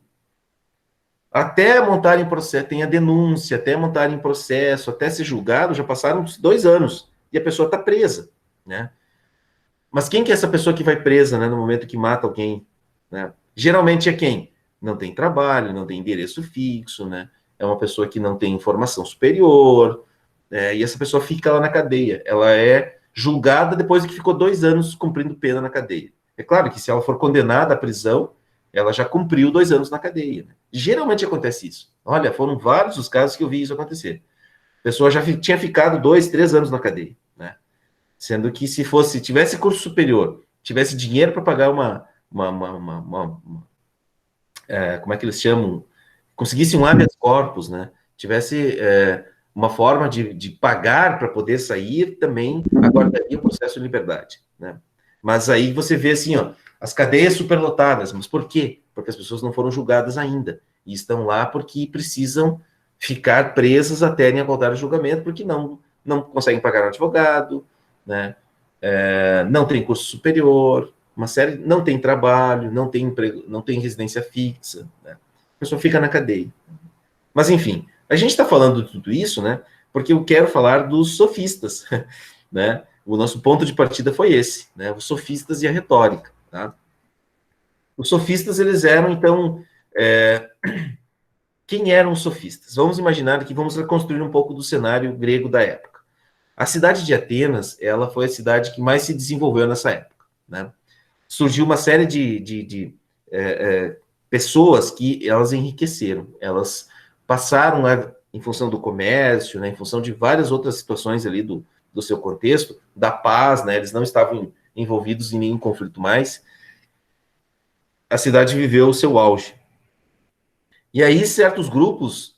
Até montarem processo, tem a denúncia, até montarem processo, até ser julgado, já passaram 2 anos. E a pessoa está presa, né? Mas quem que é essa pessoa que vai presa, né, no momento que mata alguém, né? Geralmente é quem? Não tem trabalho, não tem endereço fixo, né? É uma pessoa que não tem formação superior, e essa pessoa fica lá na cadeia. Ela é julgada depois que ficou 2 anos cumprindo pena na cadeia. É claro que se ela for condenada à prisão, ela já cumpriu 2 anos na cadeia, né? Geralmente acontece isso. Olha, foram vários os casos que eu vi isso acontecer. A pessoa já tinha ficado 2, 3 anos na cadeia, né? Sendo que se tivesse curso superior, tivesse dinheiro para pagar como é que eles chamam? Conseguisse um habeas corpus, né? Tivesse uma forma de pagar para poder sair, também aguardaria o processo de liberdade, né? Mas aí você vê assim, ó, as cadeias superlotadas. Mas por quê? Porque as pessoas não foram julgadas ainda. E estão lá porque precisam ficar presas até aguardar o julgamento, porque não conseguem pagar um advogado, né? Não tem curso superior, uma série, não tem trabalho, não tem emprego, não tem residência fixa, né? A pessoa fica na cadeia. Mas, enfim, a gente está falando de tudo isso, né? Porque eu quero falar dos sofistas, né? O nosso ponto de partida foi esse, né? Os sofistas e a retórica, tá? Os sofistas, eles eram, então... Quem eram os sofistas? Vamos imaginar que vamos reconstruir um pouco do cenário grego da época. A cidade de Atenas, ela foi a cidade que mais se desenvolveu nessa época, né? Surgiu uma série de pessoas que elas enriqueceram, elas passaram, em função do comércio, né, em função de várias outras situações ali do seu contexto, da paz, né, eles não estavam envolvidos em nenhum conflito mais, a cidade viveu o seu auge. E aí, certos grupos,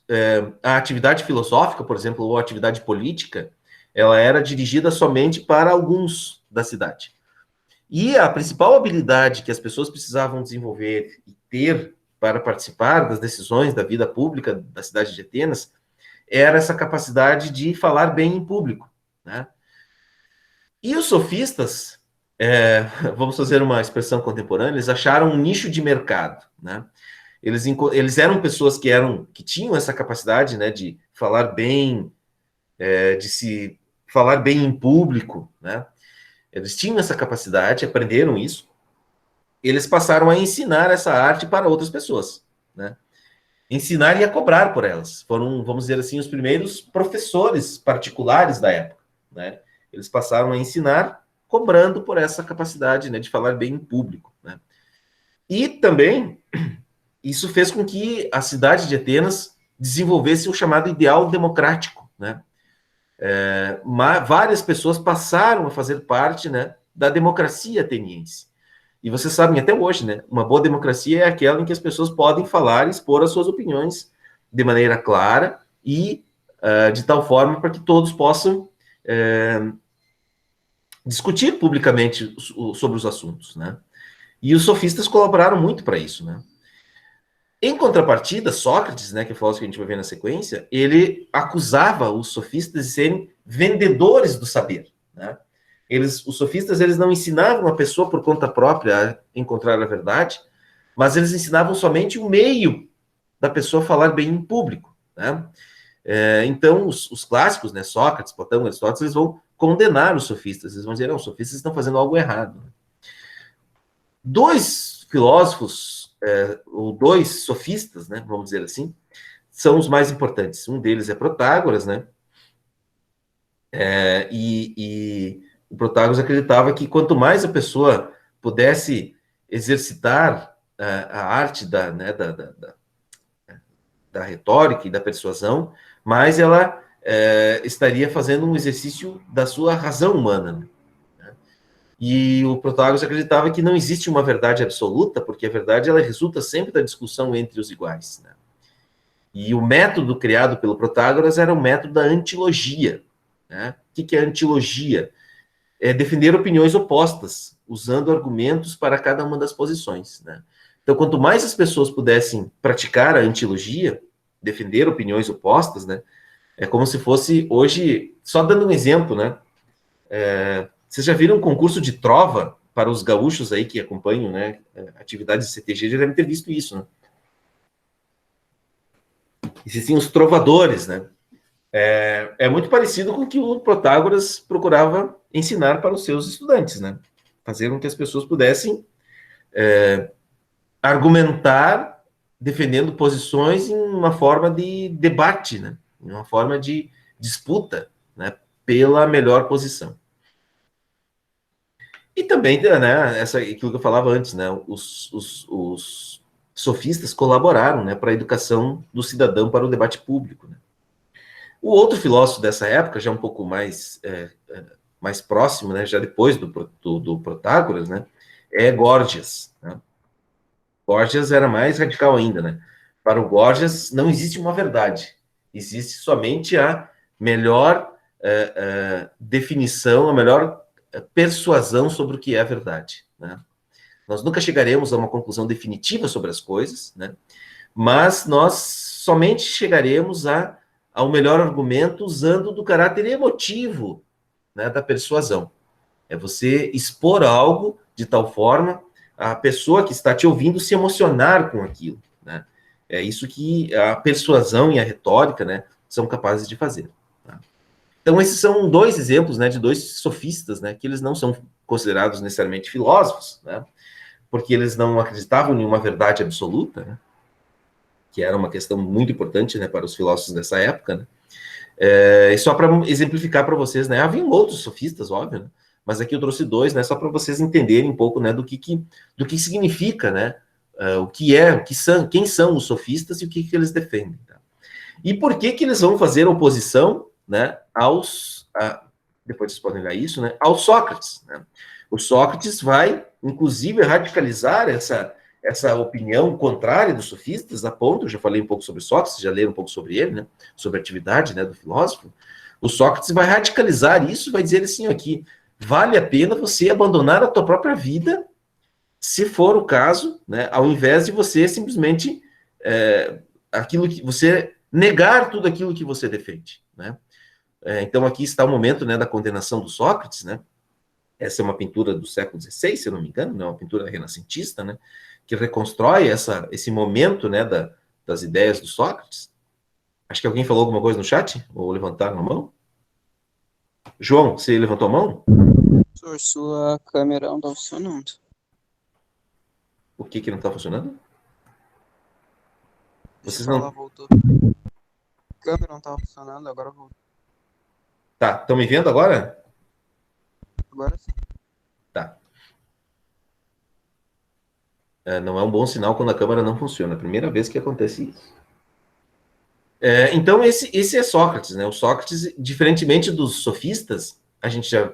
a atividade filosófica, por exemplo, ou a atividade política, ela era dirigida somente para alguns da cidade. E a principal habilidade que as pessoas precisavam desenvolver e ter para participar das decisões da vida pública da cidade de Atenas era essa capacidade de falar bem em público, né? E os sofistas, vamos fazer uma expressão contemporânea, eles acharam um nicho de mercado, né? Eles eram pessoas que tinham essa capacidade, né, de falar bem, de se falar bem em público, né? Eles tinham essa capacidade, aprenderam isso, eles passaram a ensinar essa arte para outras pessoas, né? Ensinar e a cobrar por elas. Foram, vamos dizer assim, os primeiros professores particulares da época, né? Eles passaram a ensinar cobrando por essa capacidade, né, de falar bem em público, né? E também isso fez com que a cidade de Atenas desenvolvesse o chamado ideal democrático, né? Várias pessoas passaram a fazer parte, né, da democracia ateniense. E vocês sabem até hoje, né, uma boa democracia é aquela em que as pessoas podem falar e expor as suas opiniões de maneira clara e de tal forma para que todos possam discutir publicamente sobre os assuntos, né? E os sofistas colaboraram muito para isso, né? Em contrapartida, Sócrates, né, que é o filósofo que a gente vai ver na sequência, ele acusava os sofistas de serem vendedores do saber, né? Os sofistas, eles não ensinavam a pessoa por conta própria a encontrar a verdade, mas eles ensinavam somente o meio da pessoa falar bem em público, né? Então, os clássicos, né, Sócrates, Platão, Aristóteles, eles vão condenar os sofistas, eles vão dizer, não, os sofistas estão fazendo algo errado. 2 filósofos, ou 2 sofistas, né, vamos dizer assim, são os mais importantes. Um deles é Protágoras, né? E o Protágoras acreditava que quanto mais a pessoa pudesse exercitar a arte da retórica e da persuasão, mais ela estaria fazendo um exercício da sua razão humana, né? E o Protágoras acreditava que não existe uma verdade absoluta, porque a verdade ela resulta sempre da discussão entre os iguais, né? E o método criado pelo Protágoras era o método da antilogia, né? O que é antilogia? É defender opiniões opostas, usando argumentos para cada uma das posições, né? Então, quanto mais as pessoas pudessem praticar a antilogia, defender opiniões opostas, né? É como se fosse hoje, só dando um exemplo, né? Vocês já viram um concurso de trova para os gaúchos aí que acompanham, né? Atividades de CTG, já devem ter visto isso, né? Existiam os trovadores, né? É muito parecido com o que o Protágoras procurava ensinar para os seus estudantes, né? Fazer com que as pessoas pudessem argumentar defendendo posições em uma forma de debate, né? Em uma forma de disputa, né? Pela melhor posição. E também, né, aquilo que eu falava antes, né? Os sofistas colaboraram, né, para a educação do cidadão para o debate público, né? O outro filósofo dessa época, já um pouco mais próximo, né, já depois do Protágoras, né, é Górgias, né? Górgias era mais radical ainda, né? Para o Górgias não existe uma verdade, existe somente a melhor definição, a melhor persuasão sobre o que é a verdade, né? Nós nunca chegaremos a uma conclusão definitiva sobre as coisas, né? Mas nós somente chegaremos ao melhor argumento usando do caráter emotivo, né, da persuasão. É você expor algo de tal forma a pessoa que está te ouvindo se emocionar com aquilo, né? É isso que a persuasão e a retórica, né, são capazes de fazer. Tá? Então, esses são dois exemplos, né, de dois sofistas, né, que eles não são considerados necessariamente filósofos, né, porque eles não acreditavam em uma verdade absoluta, né, que era uma questão muito importante, né, para os filósofos dessa época, né. E só para exemplificar para vocês, né, haviam outros sofistas, óbvio, né, mas aqui eu trouxe dois, né, só para vocês entenderem um pouco, né, do que significa, né, quem são os sofistas e o que eles defendem. Tá? E por que eles vão fazer oposição, né, depois vocês podem olhar isso, né, ao Sócrates, né? O Sócrates vai, inclusive, radicalizar essa opinião contrária dos sofistas, a ponto, eu já falei um pouco sobre Sócrates, já leram um pouco sobre ele, né, sobre a atividade, né, do filósofo. O Sócrates vai radicalizar isso, vai dizer assim aqui, vale a pena você abandonar a tua própria vida, se for o caso, né, ao invés de você simplesmente você negar tudo aquilo que você defende, né? Então aqui está o momento, né, da condenação do Sócrates, né? Essa é uma pintura do século XVI, se eu não me engano, né, uma pintura renascentista, né, que reconstrói esse momento, né, das ideias do Sócrates. Acho que alguém falou alguma coisa no chat? Ou levantaram a mão? João, você levantou a mão? Professor, sua câmera não está funcionando. O que não está funcionando? Vocês Ela não... voltou. A câmera não estava funcionando, agora voltou. Tá, estão me vendo agora? Agora sim. Tá. Não é um bom sinal quando a câmera não funciona. É a primeira vez que acontece isso. Então, esse é Sócrates, né? O Sócrates, diferentemente dos sofistas,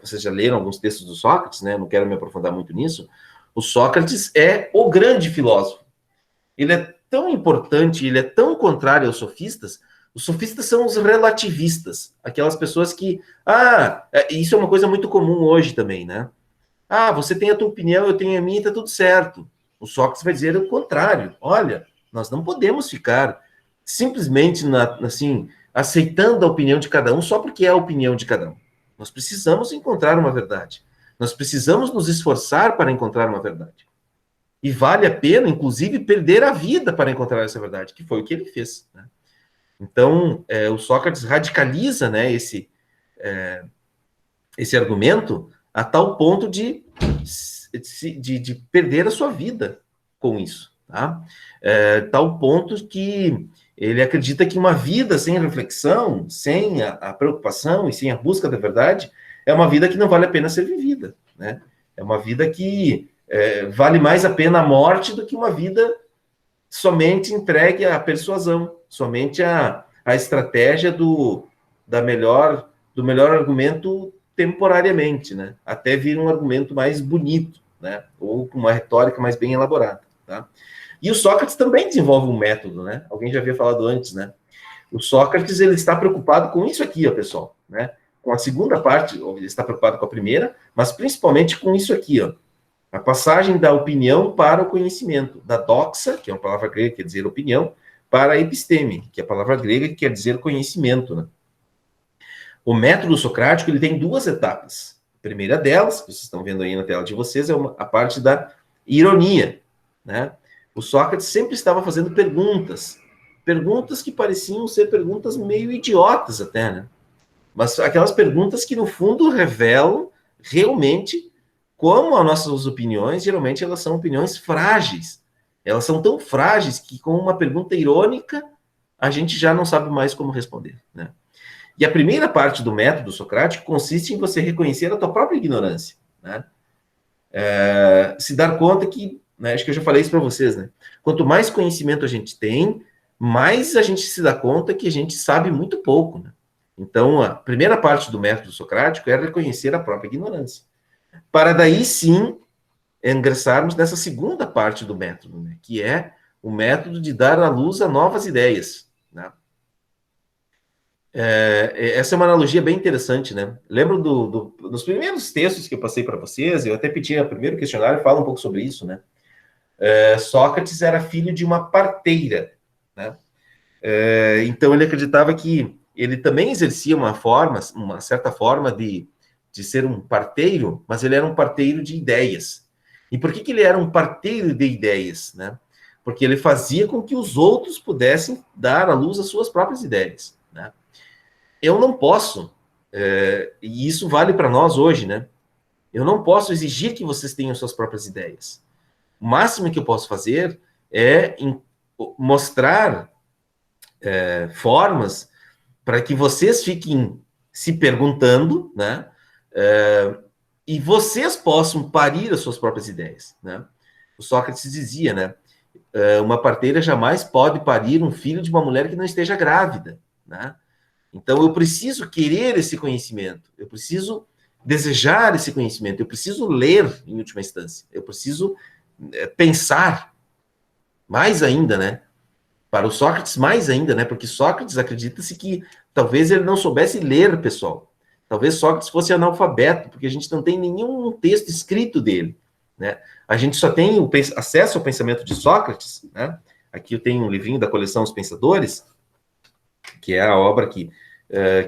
vocês já leram alguns textos do Sócrates, né? Não quero me aprofundar muito nisso. O Sócrates é o grande filósofo. Ele é tão importante, ele é tão contrário aos sofistas. Os sofistas são os relativistas, aquelas pessoas que... isso é uma coisa muito comum hoje também, né? Você tem a tua opinião, eu tenho a minha, tá tudo certo. O Sócrates vai dizer o contrário. Olha, nós não podemos ficar simplesmente assim, aceitando a opinião de cada um só porque é a opinião de cada um. Nós precisamos encontrar uma verdade. Nós precisamos nos esforçar para encontrar uma verdade. E vale a pena, inclusive, perder a vida para encontrar essa verdade, que foi o que ele fez, né? Então, o Sócrates radicaliza, né, esse argumento a tal ponto de perder a sua vida com isso, tá? Tal ponto que ele acredita que uma vida sem reflexão, sem a preocupação e sem a busca da verdade, é uma vida que não vale a pena ser vivida, né? É uma vida que vale mais a pena a morte do que uma vida somente entregue à persuasão, somente à estratégia do melhor argumento temporariamente, né? Até vir um argumento mais bonito, né? Ou com uma retórica mais bem elaborada, tá? E o Sócrates também desenvolve um método, né? Alguém já havia falado antes, né? O Sócrates, ele está preocupado com isso aqui, ó, pessoal, né? Com a segunda parte, ele está preocupado com a primeira, mas principalmente com isso aqui, ó. A passagem da opinião para o conhecimento, da doxa, que é uma palavra grega que quer dizer opinião, para a episteme, que é a palavra grega que quer dizer conhecimento, né? O método socrático ele tem duas etapas. A primeira delas, que vocês estão vendo aí na tela de vocês, é a parte da ironia, né? O Sócrates sempre estava fazendo perguntas que pareciam ser perguntas meio idiotas até, né? Mas aquelas perguntas que, no fundo, revelam realmente como as nossas opiniões, geralmente, elas são opiniões frágeis. Elas são tão frágeis que, com uma pergunta irônica, a gente já não sabe mais como responder, né? E a primeira parte do método socrático consiste em você reconhecer a tua própria ignorância, né? Se dar conta que, né, acho que eu já falei isso para vocês, né? Quanto mais conhecimento a gente tem, mais a gente se dá conta que a gente sabe muito pouco, né? Então, a primeira parte do método socrático é reconhecer a própria ignorância. Para daí, sim, ingressarmos nessa segunda parte do método, né? Que é o método de dar à luz a novas ideias, né? Essa é uma analogia bem interessante, né? Lembro dos primeiros textos que eu passei para vocês, eu até pedi o primeiro questionário, fala um pouco sobre isso, né? Sócrates era filho de uma parteira, né? Então ele acreditava que ele também exercia uma certa forma de ser um parteiro, mas ele era um parteiro de ideias. E por que ele era um parteiro de ideias, né? Porque ele fazia com que os outros pudessem dar à luz as suas próprias ideias, né? Eu não posso, e isso vale para nós hoje, né? Eu não posso exigir que vocês tenham suas próprias ideias. O máximo que eu posso fazer é mostrar formas para que vocês fiquem se perguntando, né? E vocês possam parir as suas próprias ideias, né? O Sócrates dizia, né? Uma parteira jamais pode parir um filho de uma mulher que não esteja grávida, né? Então, eu preciso querer esse conhecimento, eu preciso desejar esse conhecimento, eu preciso ler, em última instância, eu preciso pensar mais ainda, né? Para o Sócrates, mais ainda, né? Porque Sócrates acredita-se que talvez ele não soubesse ler, pessoal. Talvez Sócrates fosse analfabeto, porque a gente não tem nenhum texto escrito dele, né? A gente só tem acesso ao pensamento de Sócrates, né? Aqui eu tenho um livrinho da coleção Os Pensadores, que é a obra que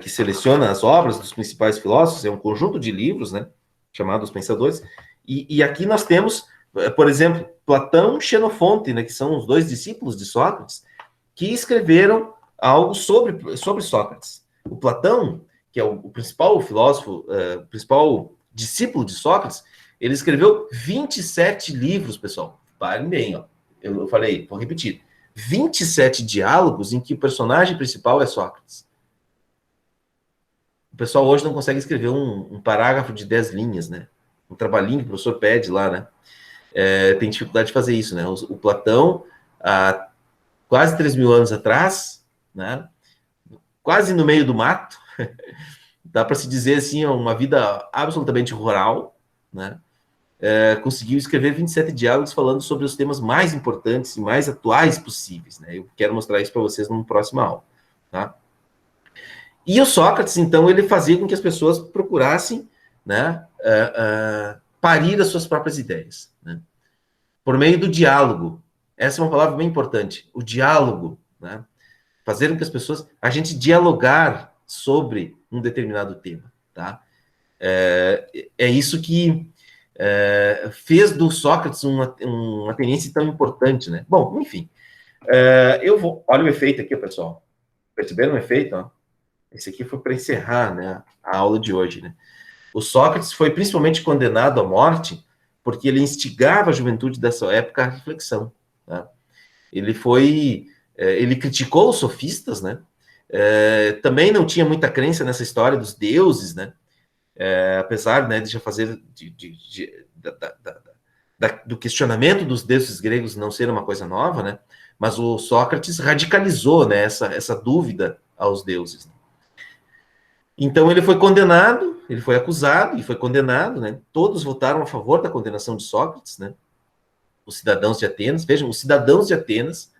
seleciona as obras dos principais filósofos, é um conjunto de livros, né, chamado Os Pensadores, e aqui nós temos, por exemplo, Platão e Xenofonte, né, que são os dois discípulos de Sócrates, que escreveram algo sobre Sócrates. O Platão, que é o principal filósofo, o principal discípulo de Sócrates, ele escreveu 27 livros, pessoal. Parem bem, ó. Eu falei, vou repetir. 27 diálogos em que o personagem principal é Sócrates. O pessoal hoje não consegue escrever um parágrafo de 10 linhas, né? Um trabalhinho que o professor pede lá, né? Tem dificuldade de fazer isso, né? O Platão, há quase 3.000 anos atrás, né? Quase no meio do mato, dá para se dizer assim, uma vida absolutamente rural, né? Conseguiu escrever 27 diálogos falando sobre os temas mais importantes e mais atuais possíveis, né? Eu quero mostrar isso para vocês numa próxima aula, tá? E o Sócrates, então, ele fazia com que as pessoas procurassem, né, parir as suas próprias ideias, né? Por meio do diálogo. Essa é uma palavra bem importante, o diálogo, né? Fazer com que as pessoas, a gente dialogar sobre um determinado tema, tá? É isso que fez do Sócrates uma tendência tão importante, né? Bom, enfim, olha o efeito aqui, pessoal. Perceberam o efeito? Ó? Esse aqui foi para encerrar, né, a aula de hoje, né? O Sócrates foi principalmente condenado à morte porque ele instigava a juventude dessa época à reflexão, tá? Ele criticou os sofistas, né? Também não tinha muita crença nessa história dos deuses, né? Apesar, né, de já fazer do questionamento dos deuses gregos não ser uma coisa nova, né? Mas o Sócrates radicalizou, né, essa dúvida aos deuses, né? Então ele foi condenado, ele foi acusado e foi condenado, né? Todos votaram a favor da condenação de Sócrates, né? Os cidadãos de Atenas, vejam, os cidadãos de Atenas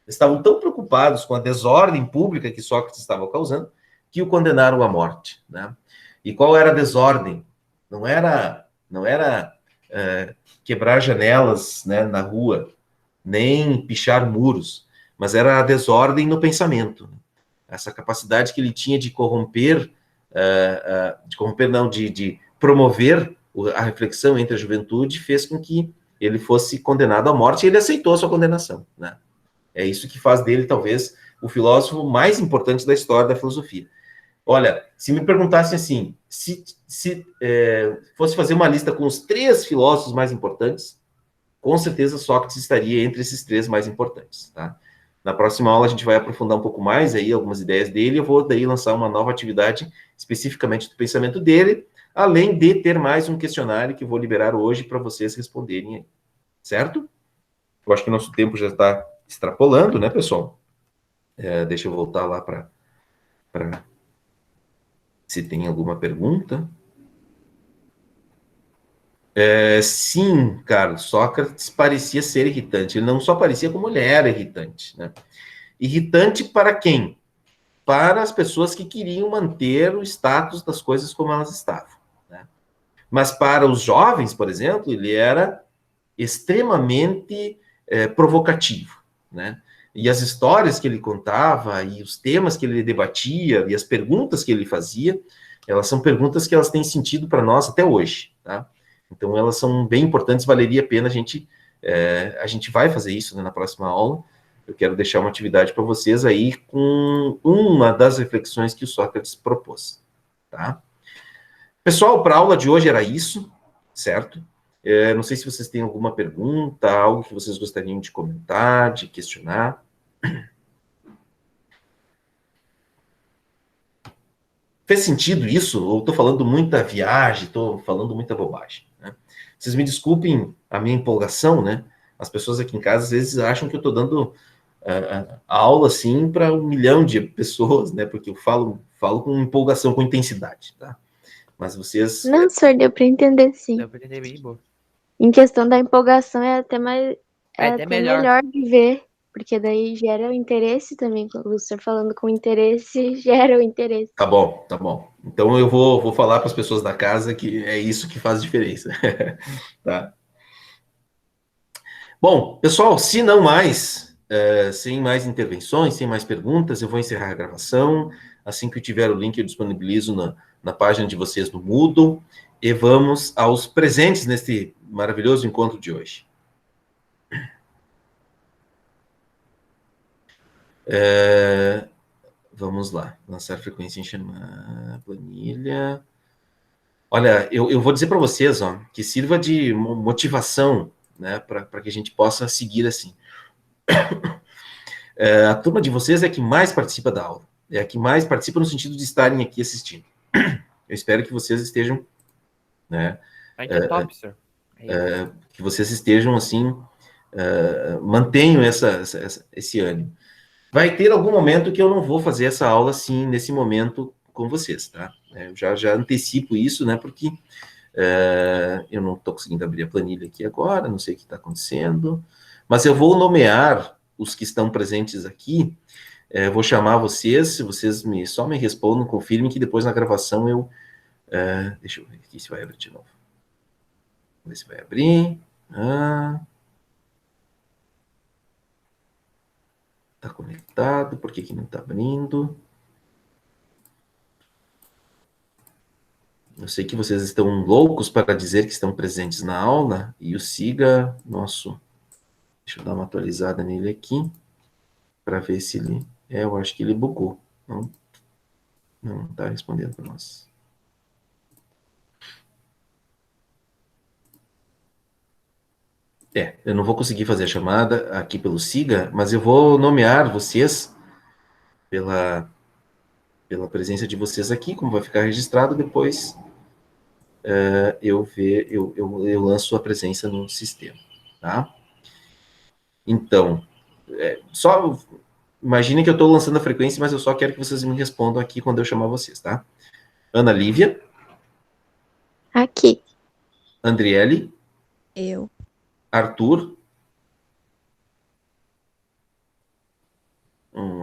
estavam tão preocupados com a desordem pública que Sócrates estava causando que o condenaram à morte, né? E qual era a desordem? Não era quebrar janelas, né, na rua, nem pichar muros, mas era a desordem no pensamento. Essa capacidade que ele tinha de corromper, de promover a reflexão entre a juventude, fez com que ele fosse condenado à morte, e ele aceitou a sua condenação, né? É isso que faz dele, talvez, o filósofo mais importante da história da filosofia. Olha, se me perguntassem assim, se fosse fazer uma lista com os 3 filósofos mais importantes, com certeza Sócrates estaria entre esses 3 mais importantes, tá? Na próxima aula a gente vai aprofundar um pouco mais aí algumas ideias dele, eu vou daí lançar uma nova atividade especificamente do pensamento dele, além de ter mais um questionário que eu vou liberar hoje para vocês responderem aí, certo? Eu acho que o nosso tempo já está extrapolando, né, pessoal? Deixa eu voltar lá para se tem alguma pergunta. Sim, Carlos, Sócrates parecia ser irritante. Ele não só parecia, como ele era irritante, né? Irritante para quem? Para as pessoas que queriam manter o status das coisas como elas estavam, né? Mas para os jovens, por exemplo, ele era extremamente provocativo, né? E as histórias que ele contava, e os temas que ele debatia, e as perguntas que ele fazia, elas são perguntas que elas têm sentido para nós até hoje, tá? Então, elas são bem importantes, valeria a pena a gente vai fazer isso, né, na próxima aula. Eu quero deixar uma atividade para vocês aí com uma das reflexões que o Sócrates propôs, tá? Pessoal, para a aula de hoje era isso, certo? Não sei se vocês têm alguma pergunta, algo que vocês gostariam de comentar, de questionar. Fez sentido isso? Ou estou falando muita viagem, estou falando muita bobagem, né? Vocês me desculpem a minha empolgação, né? As pessoas aqui em casa às vezes acham que eu estou dando aula assim para 1 milhão de pessoas, né? Porque eu falo com empolgação, com intensidade, tá? Mas vocês... Não, senhor, deu para entender, sim. Deu pra entender bem, boa. Em questão da empolgação, é até mais... É até melhor de ver, porque daí gera o interesse também. O senhor falando com interesse, gera o interesse. Tá bom, tá bom. Então eu vou falar para as pessoas da casa que é isso que faz diferença. Tá? Bom, pessoal, se não mais, sem mais intervenções, sem mais perguntas, eu vou encerrar a gravação. Assim que eu tiver o link, eu disponibilizo na página de vocês no Moodle. E vamos aos presentes neste maravilhoso encontro de hoje. Vamos lá. Lançar frequência em chamar planilha. Olha, eu vou dizer para vocês, ó, que sirva de motivação, né, para que a gente possa seguir assim. A turma de vocês é a que mais participa da aula. É a que mais participa no sentido de estarem aqui assistindo. Eu espero que vocês estejam, né, top, senhor. que vocês estejam assim, mantenham esse ânimo. Vai ter algum momento que eu não vou fazer essa aula assim, nesse momento com vocês, tá? Eu já antecipo isso, né, porque eu não estou conseguindo abrir a planilha aqui agora, não sei o que está acontecendo, mas eu vou nomear os que estão presentes aqui, vou chamar vocês, se vocês só me respondam, confirmem que depois na gravação eu... deixa eu ver aqui se vai abrir de novo. Vamos ver se vai abrir. Está conectado, por que não está abrindo? Eu sei que vocês estão loucos para dizer que estão presentes na aula, e o Siga, nosso... Deixa eu dar uma atualizada nele aqui, para ver se ele... eu acho que ele bugou. Não está respondendo para nós. Eu não vou conseguir fazer a chamada aqui pelo Siga, mas eu vou nomear vocês pela presença de vocês aqui, como vai ficar registrado, depois eu lanço a presença no sistema, tá? Então, só imagine que eu estou lançando a frequência, mas eu só quero que vocês me respondam aqui quando eu chamar vocês, tá? Ana Lívia. Aqui. Andriele. Eu. Arthur.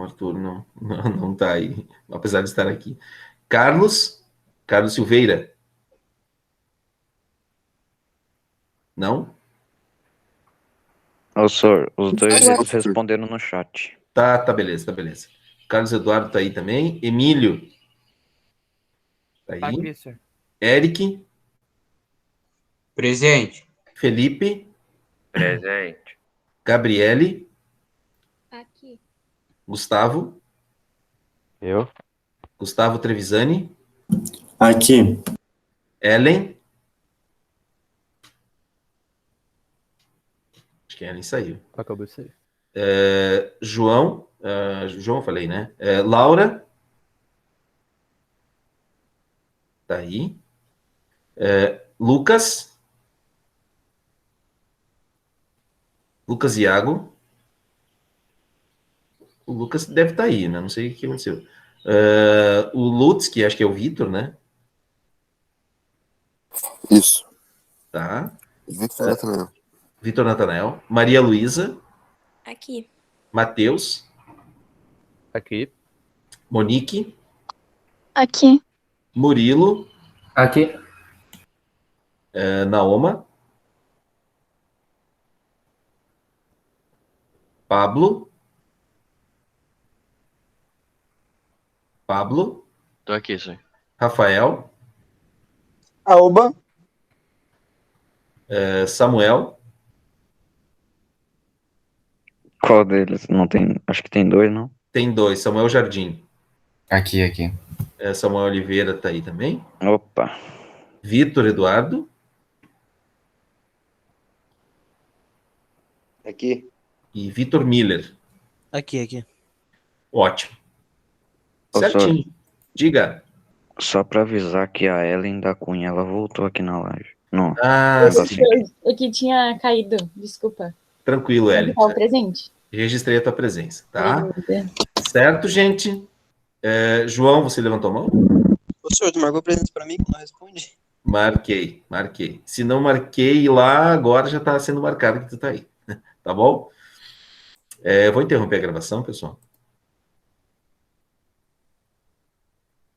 Arthur não tá aí, apesar de estar aqui. Carlos Silveira. Não? Ô, senhor, os dois eles responderam no chat. Tá, beleza, tá beleza. Carlos Eduardo tá aí também. Emílio? Tá aí. Aqui, senhor. Eric? Presente. Felipe? Presente. Gabriele? Aqui. Gustavo? Eu? Gustavo Trevisani? Aqui. Ellen? Acho que a Ellen saiu. Acabou de sair. João? João eu falei, né? Laura? Tá aí. Lucas? Lucas Iago? O Lucas deve estar aí, né? Não sei o que aconteceu. O Lutz, que acho que é o Vitor, né? Isso. Tá. Vitor Natanael. Vitor Natanael. Maria Luísa. Aqui. Matheus. Aqui. Monique. Aqui. Murilo. Aqui. Naoma. Pablo. Tô aqui, senhor. Rafael. Aoba. Samuel. Qual deles? Não tem. Acho que tem dois, não? Tem 2. Samuel Jardim. Aqui. Samuel Oliveira tá aí também. Opa. Vitor Eduardo. Aqui. E Vitor Miller. Aqui. Ótimo. Ô, Certinho. Diga. Só pra avisar que a Ellen da Cunha, ela voltou aqui na live. Não. Sim. O que tinha caído, desculpa. Tranquilo, Ellen. Tá o presente. Registrei a tua presença, tá? Obrigada. Certo, gente? João, você levantou a mão? Ô, senhor, tu marcou presença pra mim que não responde? Marquei. Se não marquei lá, agora já tá sendo marcado que tu tá aí. Tá bom? Vou interromper a gravação, pessoal.